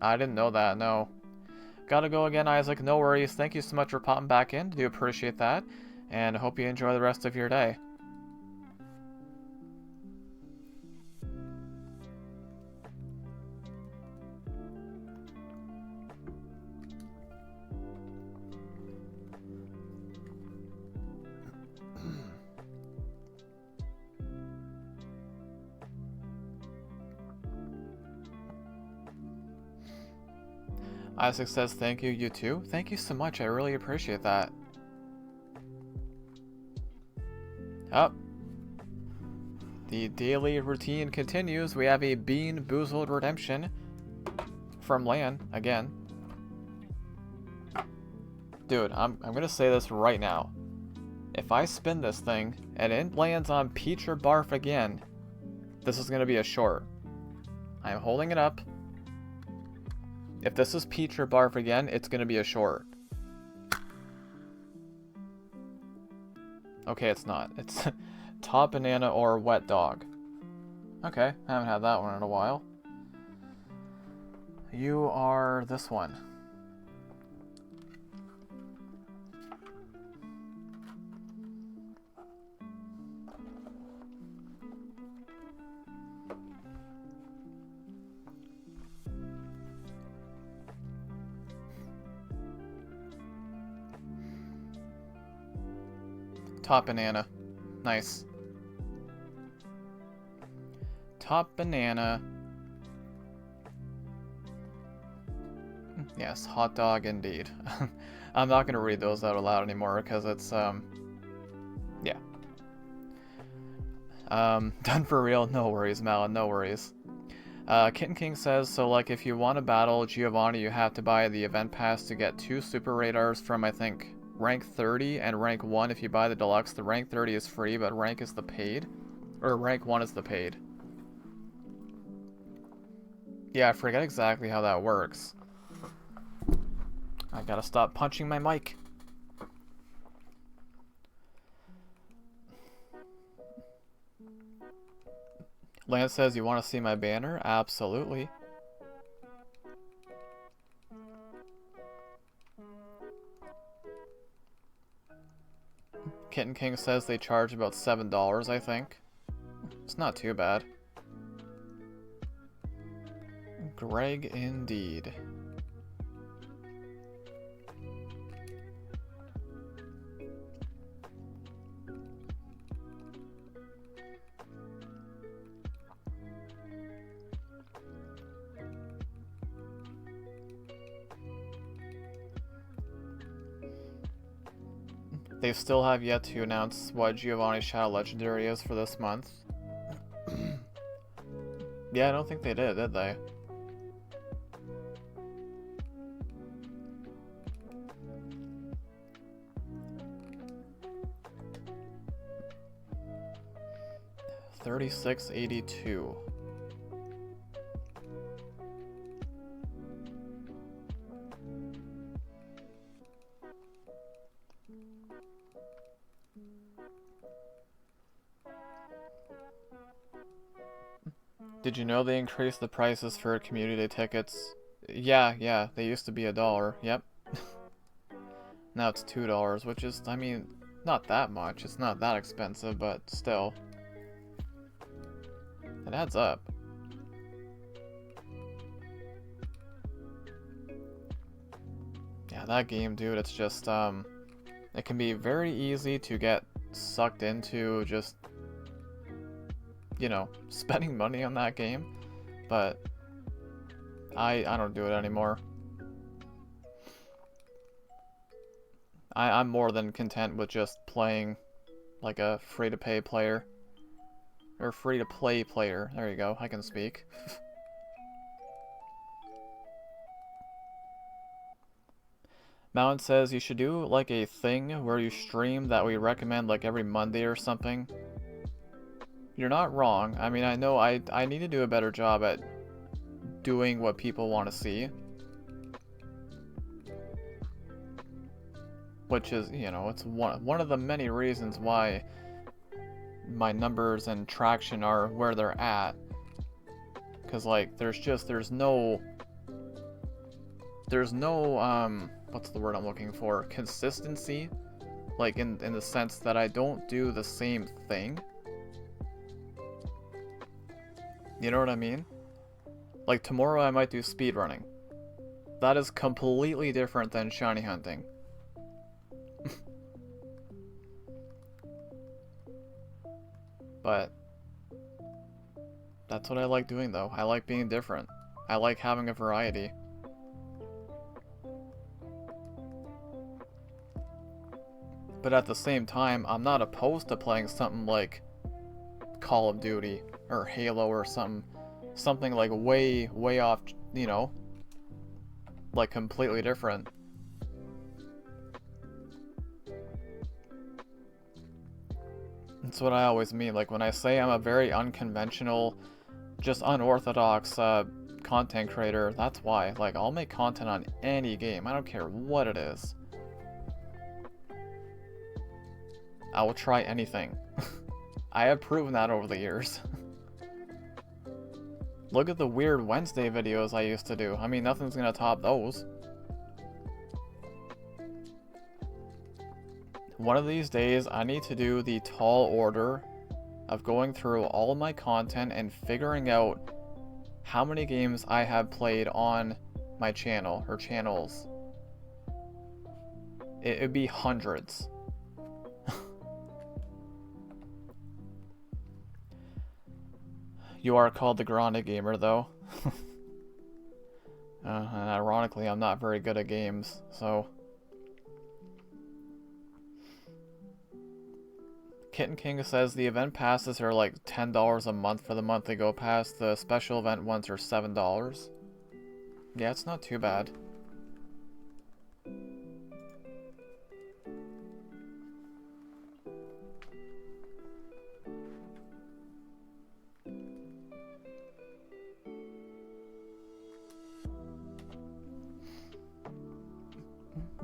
[SPEAKER 2] I didn't know that, no. Gotta go again, Isaac. No worries. Thank you so much for popping back in. Do appreciate that. And hope you enjoy the rest of your day. Isaac says, thank you, you too. Thank you so much, I really appreciate that. Up. The daily routine continues. We have a Bean Boozled redemption from Lan, again. Dude, I'm gonna say this right now. If I spin this thing, and it lands on Peach or Barf again, this is gonna be a short. I'm holding it up. If this is Peach or Barf again, it's gonna be a short. Okay, it's not. It's Top Banana or Wet Dog. Okay, I haven't had that one in a while. You are this one. Top Banana. Nice. Top Banana. Yes, hot dog indeed. I'm not going to read those out aloud anymore because it's, yeah. Done for real? No worries, Malin, no worries. Kitten King says, so like if you want to battle Giovanni, you have to buy the event pass to get 2 super radars from, I think, rank 30 and rank 1 if you buy the deluxe. The rank 30 is free, but rank is the paid. Or rank 1 is the paid. Yeah, I forget exactly how that works. I gotta stop punching my mic. Lance says, you want to see my banner? Absolutely. Kitten King says they charge about $7, I think. It's not too bad. Greg indeed. They still have yet to announce what Giovanni Shadow Legendary is for this month. Yeah, I don't think they did they? $36.82. Did you know they increased the prices for community tickets? Yeah, they used to be $1. Yep. Now it's $2, which is, I mean, not that much. It's not that expensive, but still. It adds up. Yeah, that game, dude, it's just, it can be very easy to get sucked into just, you know, spending money on that game, but I don't do it anymore. I'm more than content with just playing like a free-to-pay player. Or free-to-play player. There you go, I can speak. Mountain says you should do like a thing where you stream that we recommend like every Monday or something. You're not wrong. I mean, I know I need to do a better job at doing what people want to see. which is, you know, it's one of the many reasons why my numbers and traction are where they're at. Because, like, there's no what's the word I'm looking for, consistency, like in the sense that I don't do the same thing. You know what I mean? Like, tomorrow I might do speedrunning. That is completely different than shiny hunting. But that's what I like doing, though. I like being different. I like having a variety. But at the same time, I'm not opposed to playing something like Call of Duty or Halo or something like way off, you know, like completely different. That's what I always mean. Like, when I say I'm a very unconventional, just unorthodox content creator, that's why. Like, I'll make content on any game. I don't care what it is. I will try anything. I have proven that over the years. Look at the weird Wednesday videos I used to do. I mean, nothing's gonna top those. One of these days, I need to do the tall order of going through all of my content and figuring out how many games I have played on my channel, or channels. It'd be hundreds. You are called the Grande Gamer, though. And ironically, I'm not very good at games, so... Kitten King says the event passes are like $10 a month for the monthly Go Pass. The special event ones are $7. Yeah, it's not too bad.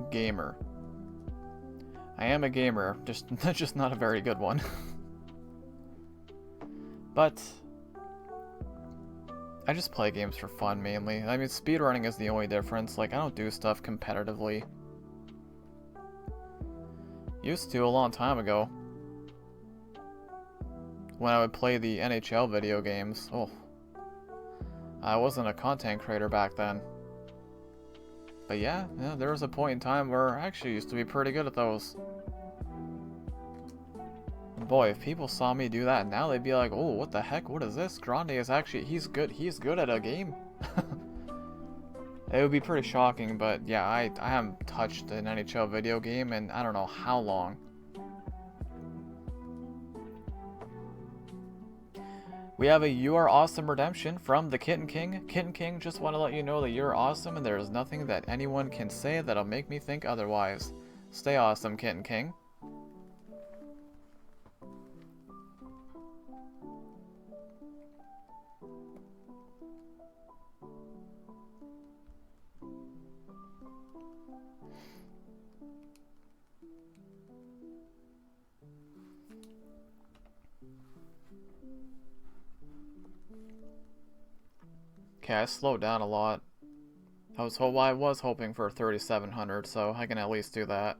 [SPEAKER 2] Gamer. I am a gamer, just not a very good one. But I just play games for fun mainly. I mean, speedrunning is the only difference. Like, I don't do stuff competitively. Used to a long time ago. When I would play the NHL video games. Oh. I wasn't a content creator back then. But yeah, there was a point in time where I actually used to be pretty good at those. And boy, if people saw me do that now, they'd be like, oh, what the heck, what is this? Grande is actually, he's good at a game. It would be pretty shocking, but yeah, I haven't touched an NHL video game in I don't know how long. We have a You Are Awesome redemption from the Kitten King. Kitten King, just want to let you know that you're awesome and there is nothing that anyone can say that'll make me think otherwise. Stay awesome, Kitten King. Okay, I slowed down a lot. I was hoping for 3,700, so I can at least do that.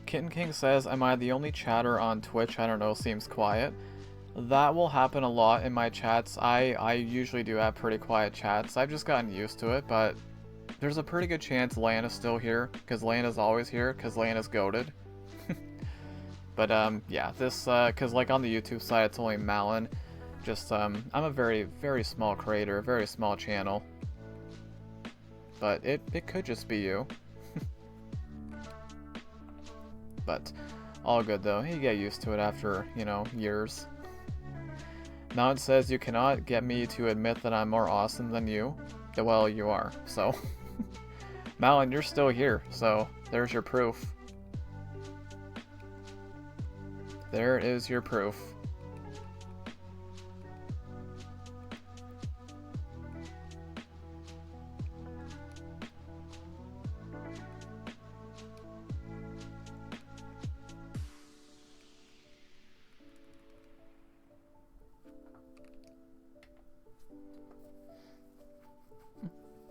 [SPEAKER 2] Kitten King says, am I the only chatter on Twitch? I don't know, seems quiet. That will happen a lot in my chats. I usually do have pretty quiet chats. I've just gotten used to it, but there's a pretty good chance Lana's still here, because Lana's always here, because Lana's goated. But yeah, this, because like on the YouTube side, it's only Malin. Just, I'm a very, very small creator, very small channel. But it could just be you. But all good though. You get used to it after, you know, years. Now it says you cannot get me to admit that I'm more awesome than you. Well, you are, so. Malin, you're still here, so there's your proof. There is your proof.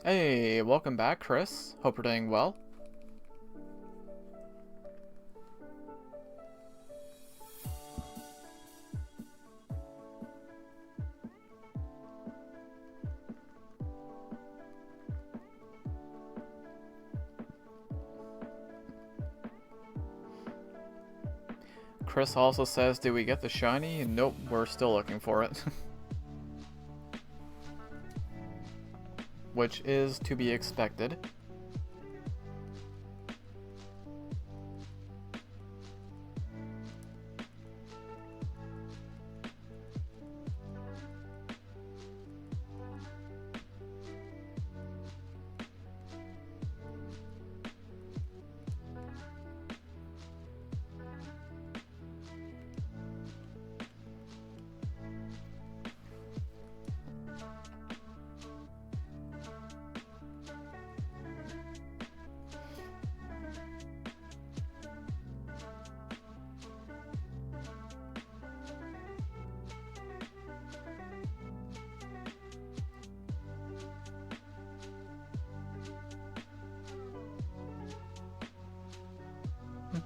[SPEAKER 2] Hey, welcome back, Chris. Hope you're doing well. Chris also says, did we get the shiny? Nope, we're still looking for it. Which is to be expected.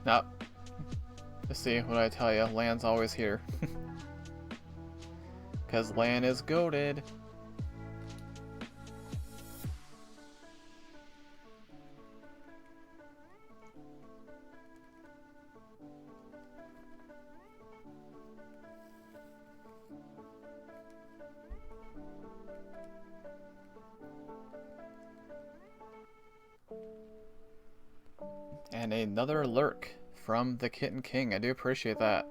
[SPEAKER 2] Nope. See what I tell you, Lan's always here. Cause Lan is goated. And another lurk from the Kitten King. I do appreciate that.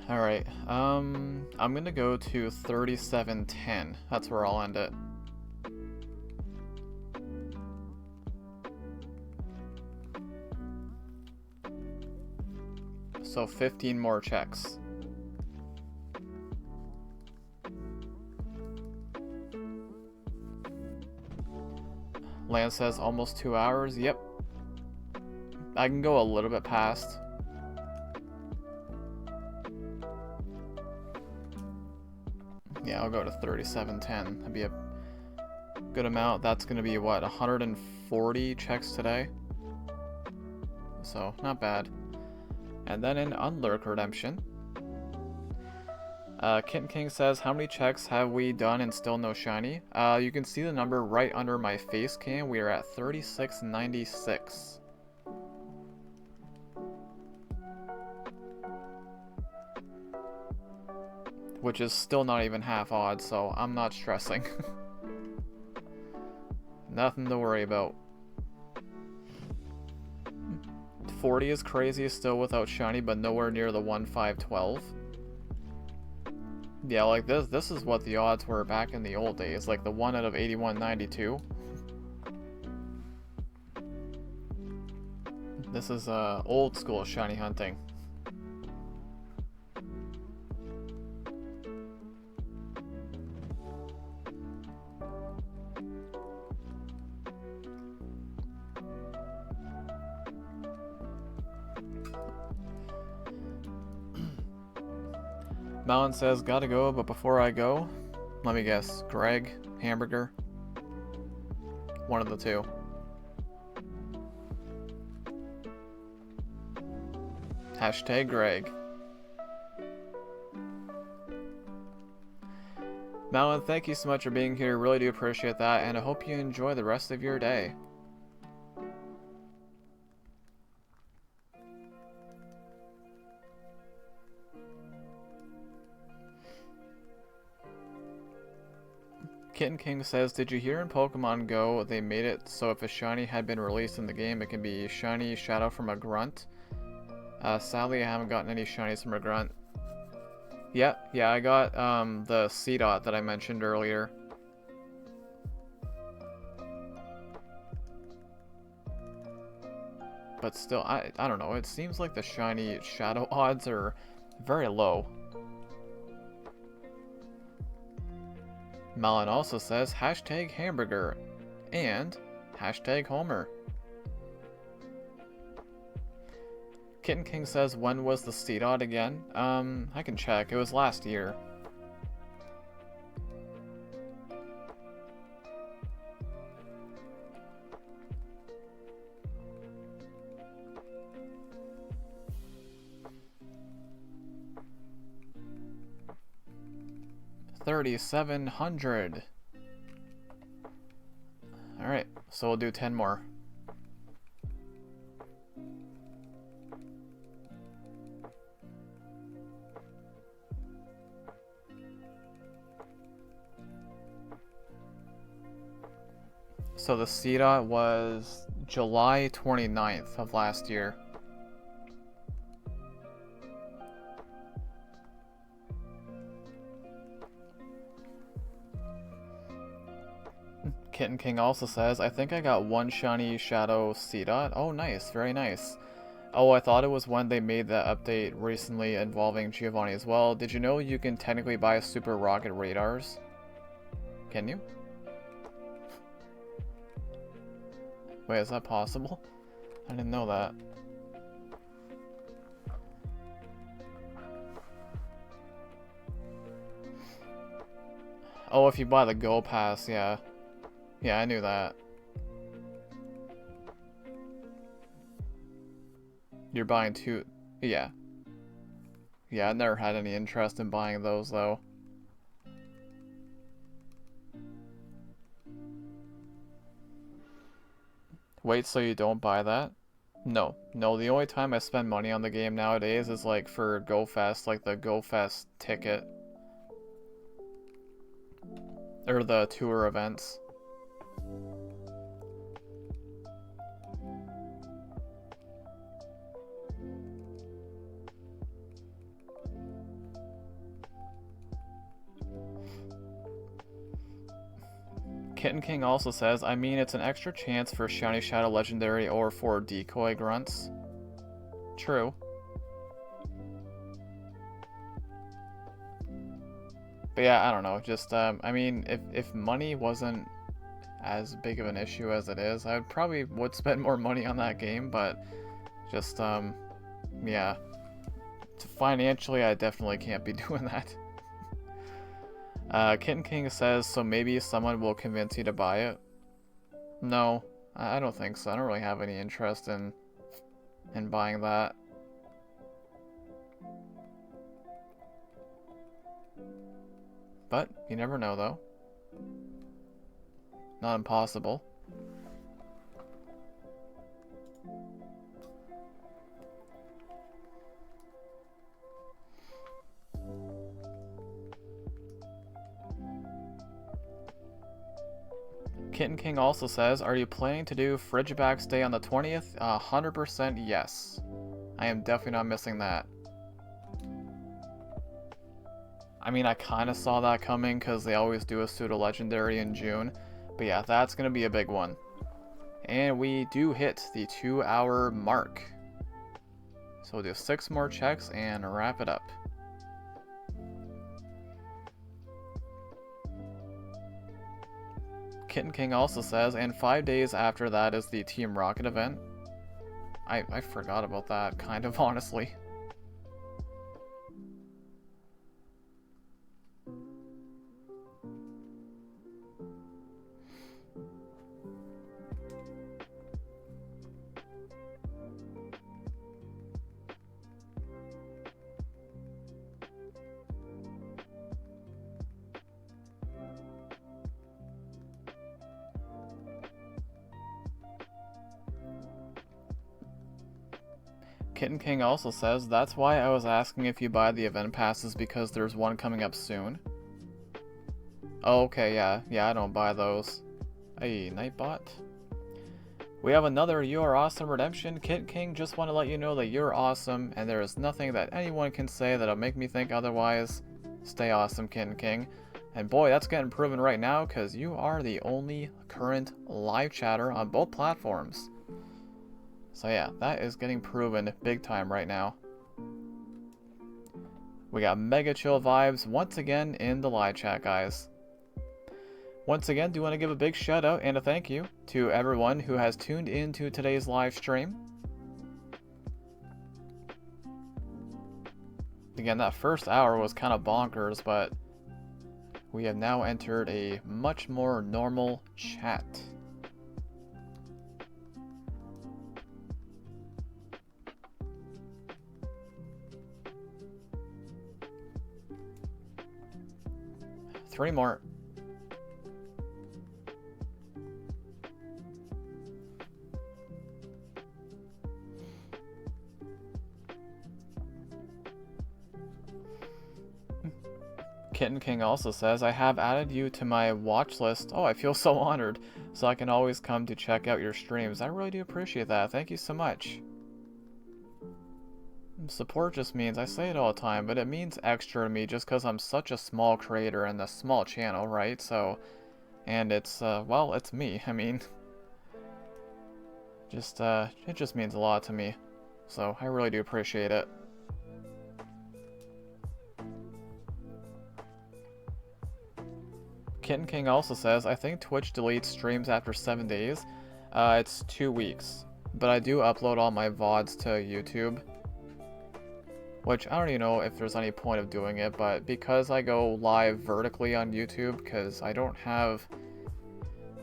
[SPEAKER 2] Alright, I'm gonna go to 3710. That's where I'll end it. So 15 more checks. Lance says almost 2 hours. Yep. I can go a little bit past. Yeah, I'll go to 3710. That'd be a good amount. That's going to be, what, 140 checks today? So, not bad. And then in Unlurk Redemption, Kitten King says, how many checks have we done and still no shiny? You can see the number right under my face cam. We are at 3696. Which is still not even half odds, so I'm not stressing. Nothing to worry about. 40 is crazy, still without shiny, but nowhere near the 1512. Yeah, like this is what the odds were back in the old days, like the 1 out of 8192. This is old school shiny hunting. Malin says, gotta go, but before I go, let me guess, Greg, Hamburger, one of the two. Hashtag Greg. Malin, thank you so much for being here, really do appreciate that, and I hope you enjoy the rest of your day. Kitten King says, did you hear in Pokemon Go they made it so if a shiny had been released in the game, it can be shiny shadow from a grunt? Sadly, I haven't gotten any shinies from a grunt. Yeah, I got the C-Dot that I mentioned earlier. But still, I don't know. It seems like the shiny shadow odds are very low. Malin also says hashtag hamburger and hashtag Homer. Kitten King says, when was the seed odd again? I can check. It was last year. $3,700. Alright, so we'll do 10 more. So the CETA was July 29th of last year. Kitten King also says, I think I got one shiny shadow CETA. Oh, nice. Very nice. Oh, I thought it was when they made that update recently involving Giovanni as well. Did you know you can technically buy super rocket radars? Can you? Wait, is that possible? I didn't know that. Oh, if you buy the Go Pass, yeah. Yeah, I knew that. You're buying two... Yeah. Yeah, I never had any interest in buying those, though. Wait, so you don't buy that? No. No, the only time I spend money on the game nowadays is, like, for GoFest, like the GoFest ticket. Or the tour events. Kitten King also says, I mean, it's an extra chance for Shiny Shadow Legendary or for Decoy Grunts. True. But yeah, I don't know, just, I mean, if money wasn't as big of an issue as it is, I probably would spend more money on that game, but just, yeah. Financially, I definitely can't be doing that. Kitten King says, so maybe someone will convince you to buy it? No, I don't think so. I don't really have any interest in buying that. But, you never know, though. Not impossible. Kitten King also says, are you planning to do Frigiback's Day on the 20th? 100% yes. I am definitely not missing that. I mean, I kind of saw that coming because they always do a pseudo-legendary in June. But yeah, that's going to be a big one. And we do hit the 2-hour mark. So we'll do 6 more checks and wrap it up. Kitten King also says, and 5 days after that is the Team Rocket event. I forgot about that, kind of, honestly. Kitten King also says, that's why I was asking if you buy the event passes because there's one coming up soon. Oh, okay, yeah. Yeah, I don't buy those. Hey, Nightbot. We have another You Are Awesome redemption. Kitten King, just want to let you know that you're awesome, and there is nothing that anyone can say that'll make me think otherwise. Stay awesome, Kitten King. And boy, that's getting proven right now, because you are the only current live chatter on both platforms. So yeah, that is getting proven big time right now. We got mega chill vibes once again in the live chat, guys. Once again, do want to give a big shout out and a thank you to everyone who has tuned into today's live stream. Again, that first hour was kind of bonkers, but we have now entered a much more normal chat. Three more. Kitten King also says, I have added you to my watch list. Oh, I feel so honored. So I can always come to check out your streams. I really do appreciate that. Thank you so much. Support just means, I say it all the time, but it means extra to me just because I'm such a small creator and a small channel, right? So, and it's, well, it's me. I mean, just, it just means a lot to me. So I really do appreciate it. Kitten King also says, I think Twitch deletes streams after 7 days. It's 2 weeks. But I do upload all my VODs to YouTube. Which, I don't even know if there's any point of doing it, but because I go live vertically on YouTube, because I don't have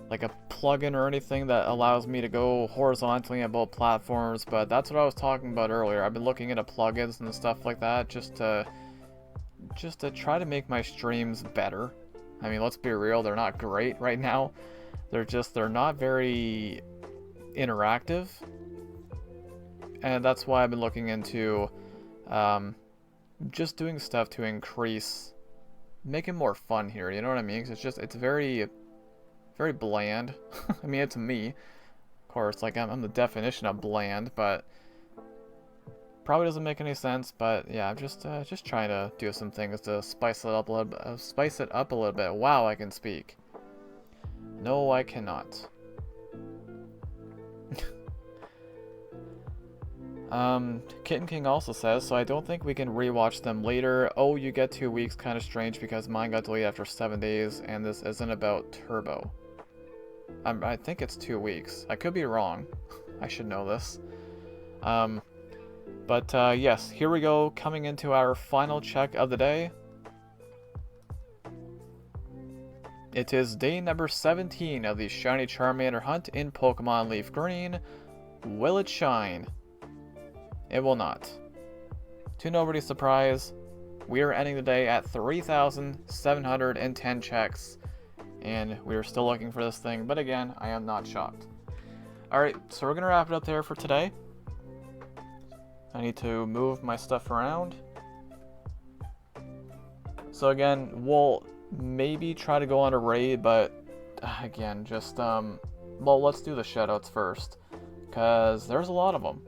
[SPEAKER 2] like a plugin or anything that allows me to go horizontally on both platforms, but that's what I was talking about earlier. I've been looking into plugins and stuff like that just to try to make my streams better. I mean, let's be real, they're not great right now. They're not very interactive. And that's why I've been looking into just doing stuff to make it more fun here, you know what I mean? 'Cause it's very, very bland. I mean, it's me. Of course, like, I'm the definition of bland, but probably doesn't make any sense, but yeah, I'm just trying to do some things to spice it up a little bit. Wow, I can speak. No, I cannot. Kitten King also says, so I don't think we can rewatch them later. Oh, you get 2 weeks, kind of strange because mine got deleted after 7 days, and this isn't about Turbo. I think it's 2 weeks. I could be wrong. I should know this. But yes, here we go, coming into our final check of the day. It is day number 17 of the Shiny Charmander hunt in Pokemon Leaf Green. Will it shine? It will not. To nobody's surprise, we are ending the day at 3,710 checks, and we are still looking for this thing, but again, I am not shocked. Alright, so we're going to wrap it up there for today. I need to move my stuff around. So again, we'll maybe try to go on a raid, but again, just, well, let's do the shoutouts first, because there's a lot of them.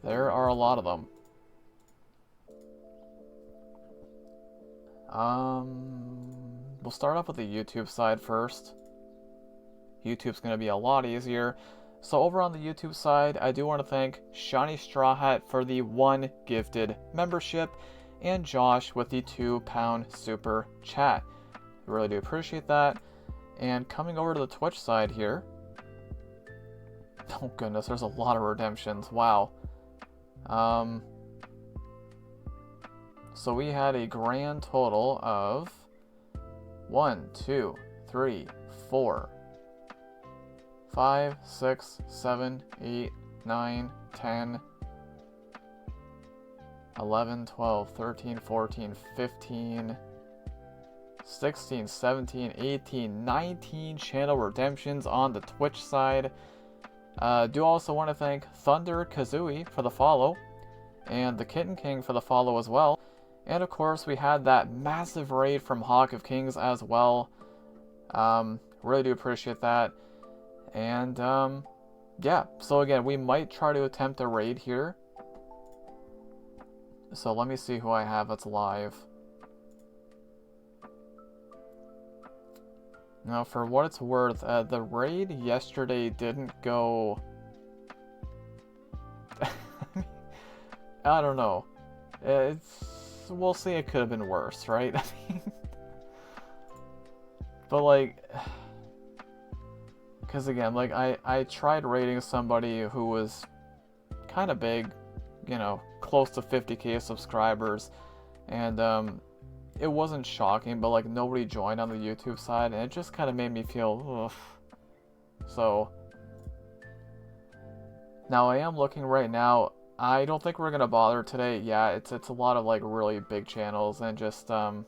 [SPEAKER 2] There are a lot of them. We'll start off with the YouTube side first. YouTube's going to be a lot easier. So over on the YouTube side, I do want to thank Shiny Straw Hat for the 1 gifted membership, and Josh with the £2 super chat. I really do appreciate that. And coming over to the Twitch side here. Oh goodness, there's a lot of redemptions. Wow. So we had a grand total of 1, 2, 3, 4, 5, 6, 7, 8, 9, 10, 11, 12, 13, 14, 15, 16, 17, 18, 19 channel redemptions on the Twitch side. Do also want to thank Thunder Kazooie for the follow, and the Kitten King for the follow as well. And of course, we had that massive raid from Hawk of Kings as well. Really do appreciate that. And yeah, so again, we might try to attempt a raid here. So let me see who I have that's live. Now, for what it's worth, the raid yesterday didn't go I don't know. We'll see, it could have been worse, right? I mean, but like, because again, like I tried rating somebody who was kind of big, you know, close to 50k subscribers, and it wasn't shocking, but like nobody joined on the YouTube side, and it just kind of made me feel, ugh. So now I am looking right now. I don't think we're gonna bother today. Yeah, it's a lot of like really big channels, and just yeah,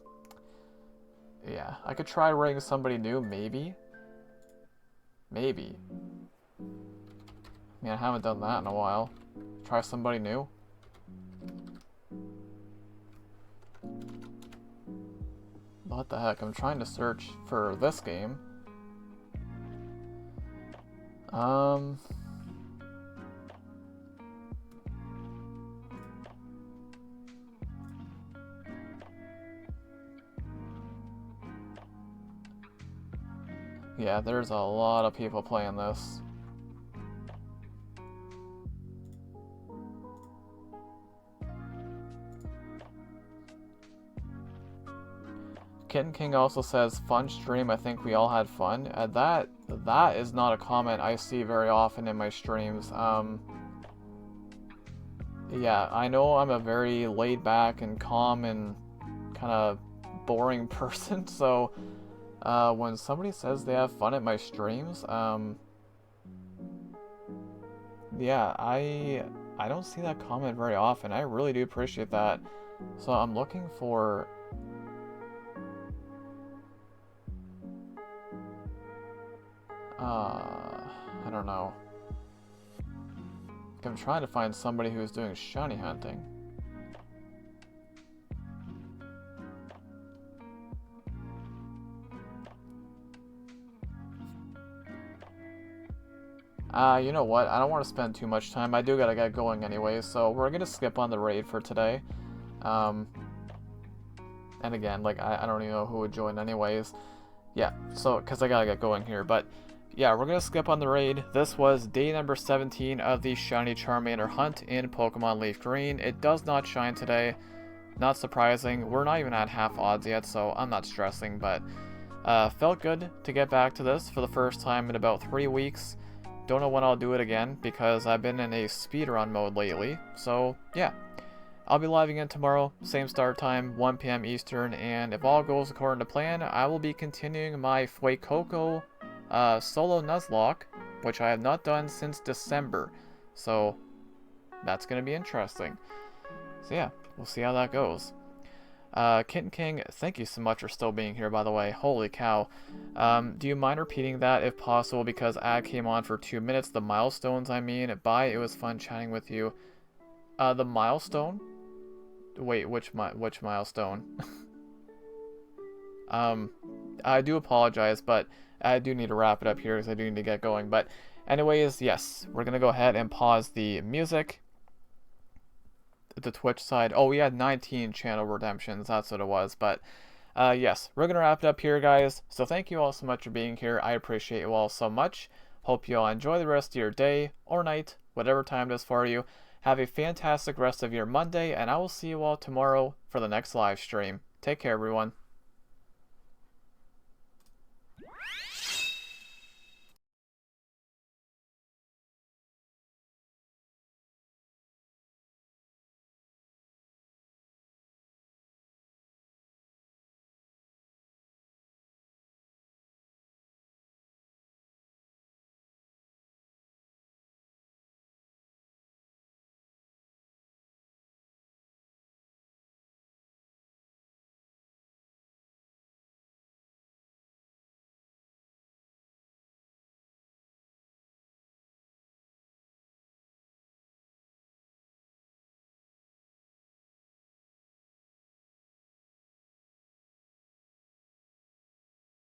[SPEAKER 2] I could try rating somebody new, maybe. Maybe. I mean, I haven't done that in a while. Try somebody new. What the heck? I'm trying to search for this game. Yeah, there's a lot of people playing this. Kitten King also says, fun stream, I think we all had fun. That is not a comment I see very often in my streams. Yeah, I know I'm a very laid back and calm and kind of boring person, so when somebody says they have fun at my streams, yeah, I don't see that comment very often. I really do appreciate that. So I'm looking for... I don't know. I'm trying to find somebody who's doing shiny hunting. You know what? I don't want to spend too much time. I do gotta get going anyway, so we're gonna skip on the raid for today. And again, like, I don't even know who would join anyways. Yeah, so, because I gotta get going here, but... yeah, we're going to skip on the raid. This was day number 17 of the shiny Charmander hunt in Pokemon Leaf Green. It does not shine today. Not surprising. We're not even at half odds yet, so I'm not stressing, but felt good to get back to this for the first time in about 3 weeks. Don't know when I'll do it again, because I've been in a speedrun mode lately. So, yeah. I'll be live again tomorrow, same start time, 1 p.m. Eastern, and if all goes according to plan, I will be continuing my Fuecoco solo Nuzlocke, which I have not done since December, so that's going to be interesting. So yeah, we'll see how that goes. Kitten King, thank you so much for still being here, by the way. Holy cow. Do you mind repeating that if possible, because ad came on for 2 minutes? The milestones, I mean. Bye, it was fun chatting with you. The milestone? Wait, which milestone? I do apologize, but I do need to wrap it up here because I do need to get going. But anyways, yes, we're going to go ahead and pause the music. The Twitch side. Oh, we had 19 channel redemptions. That's what it was. But yes, we're going to wrap it up here, guys. So thank you all so much for being here. I appreciate you all so much. Hope you all enjoy the rest of your day or night, whatever time it is for you. Have a fantastic rest of your Monday, and I will see you all tomorrow for the next live stream. Take care, everyone.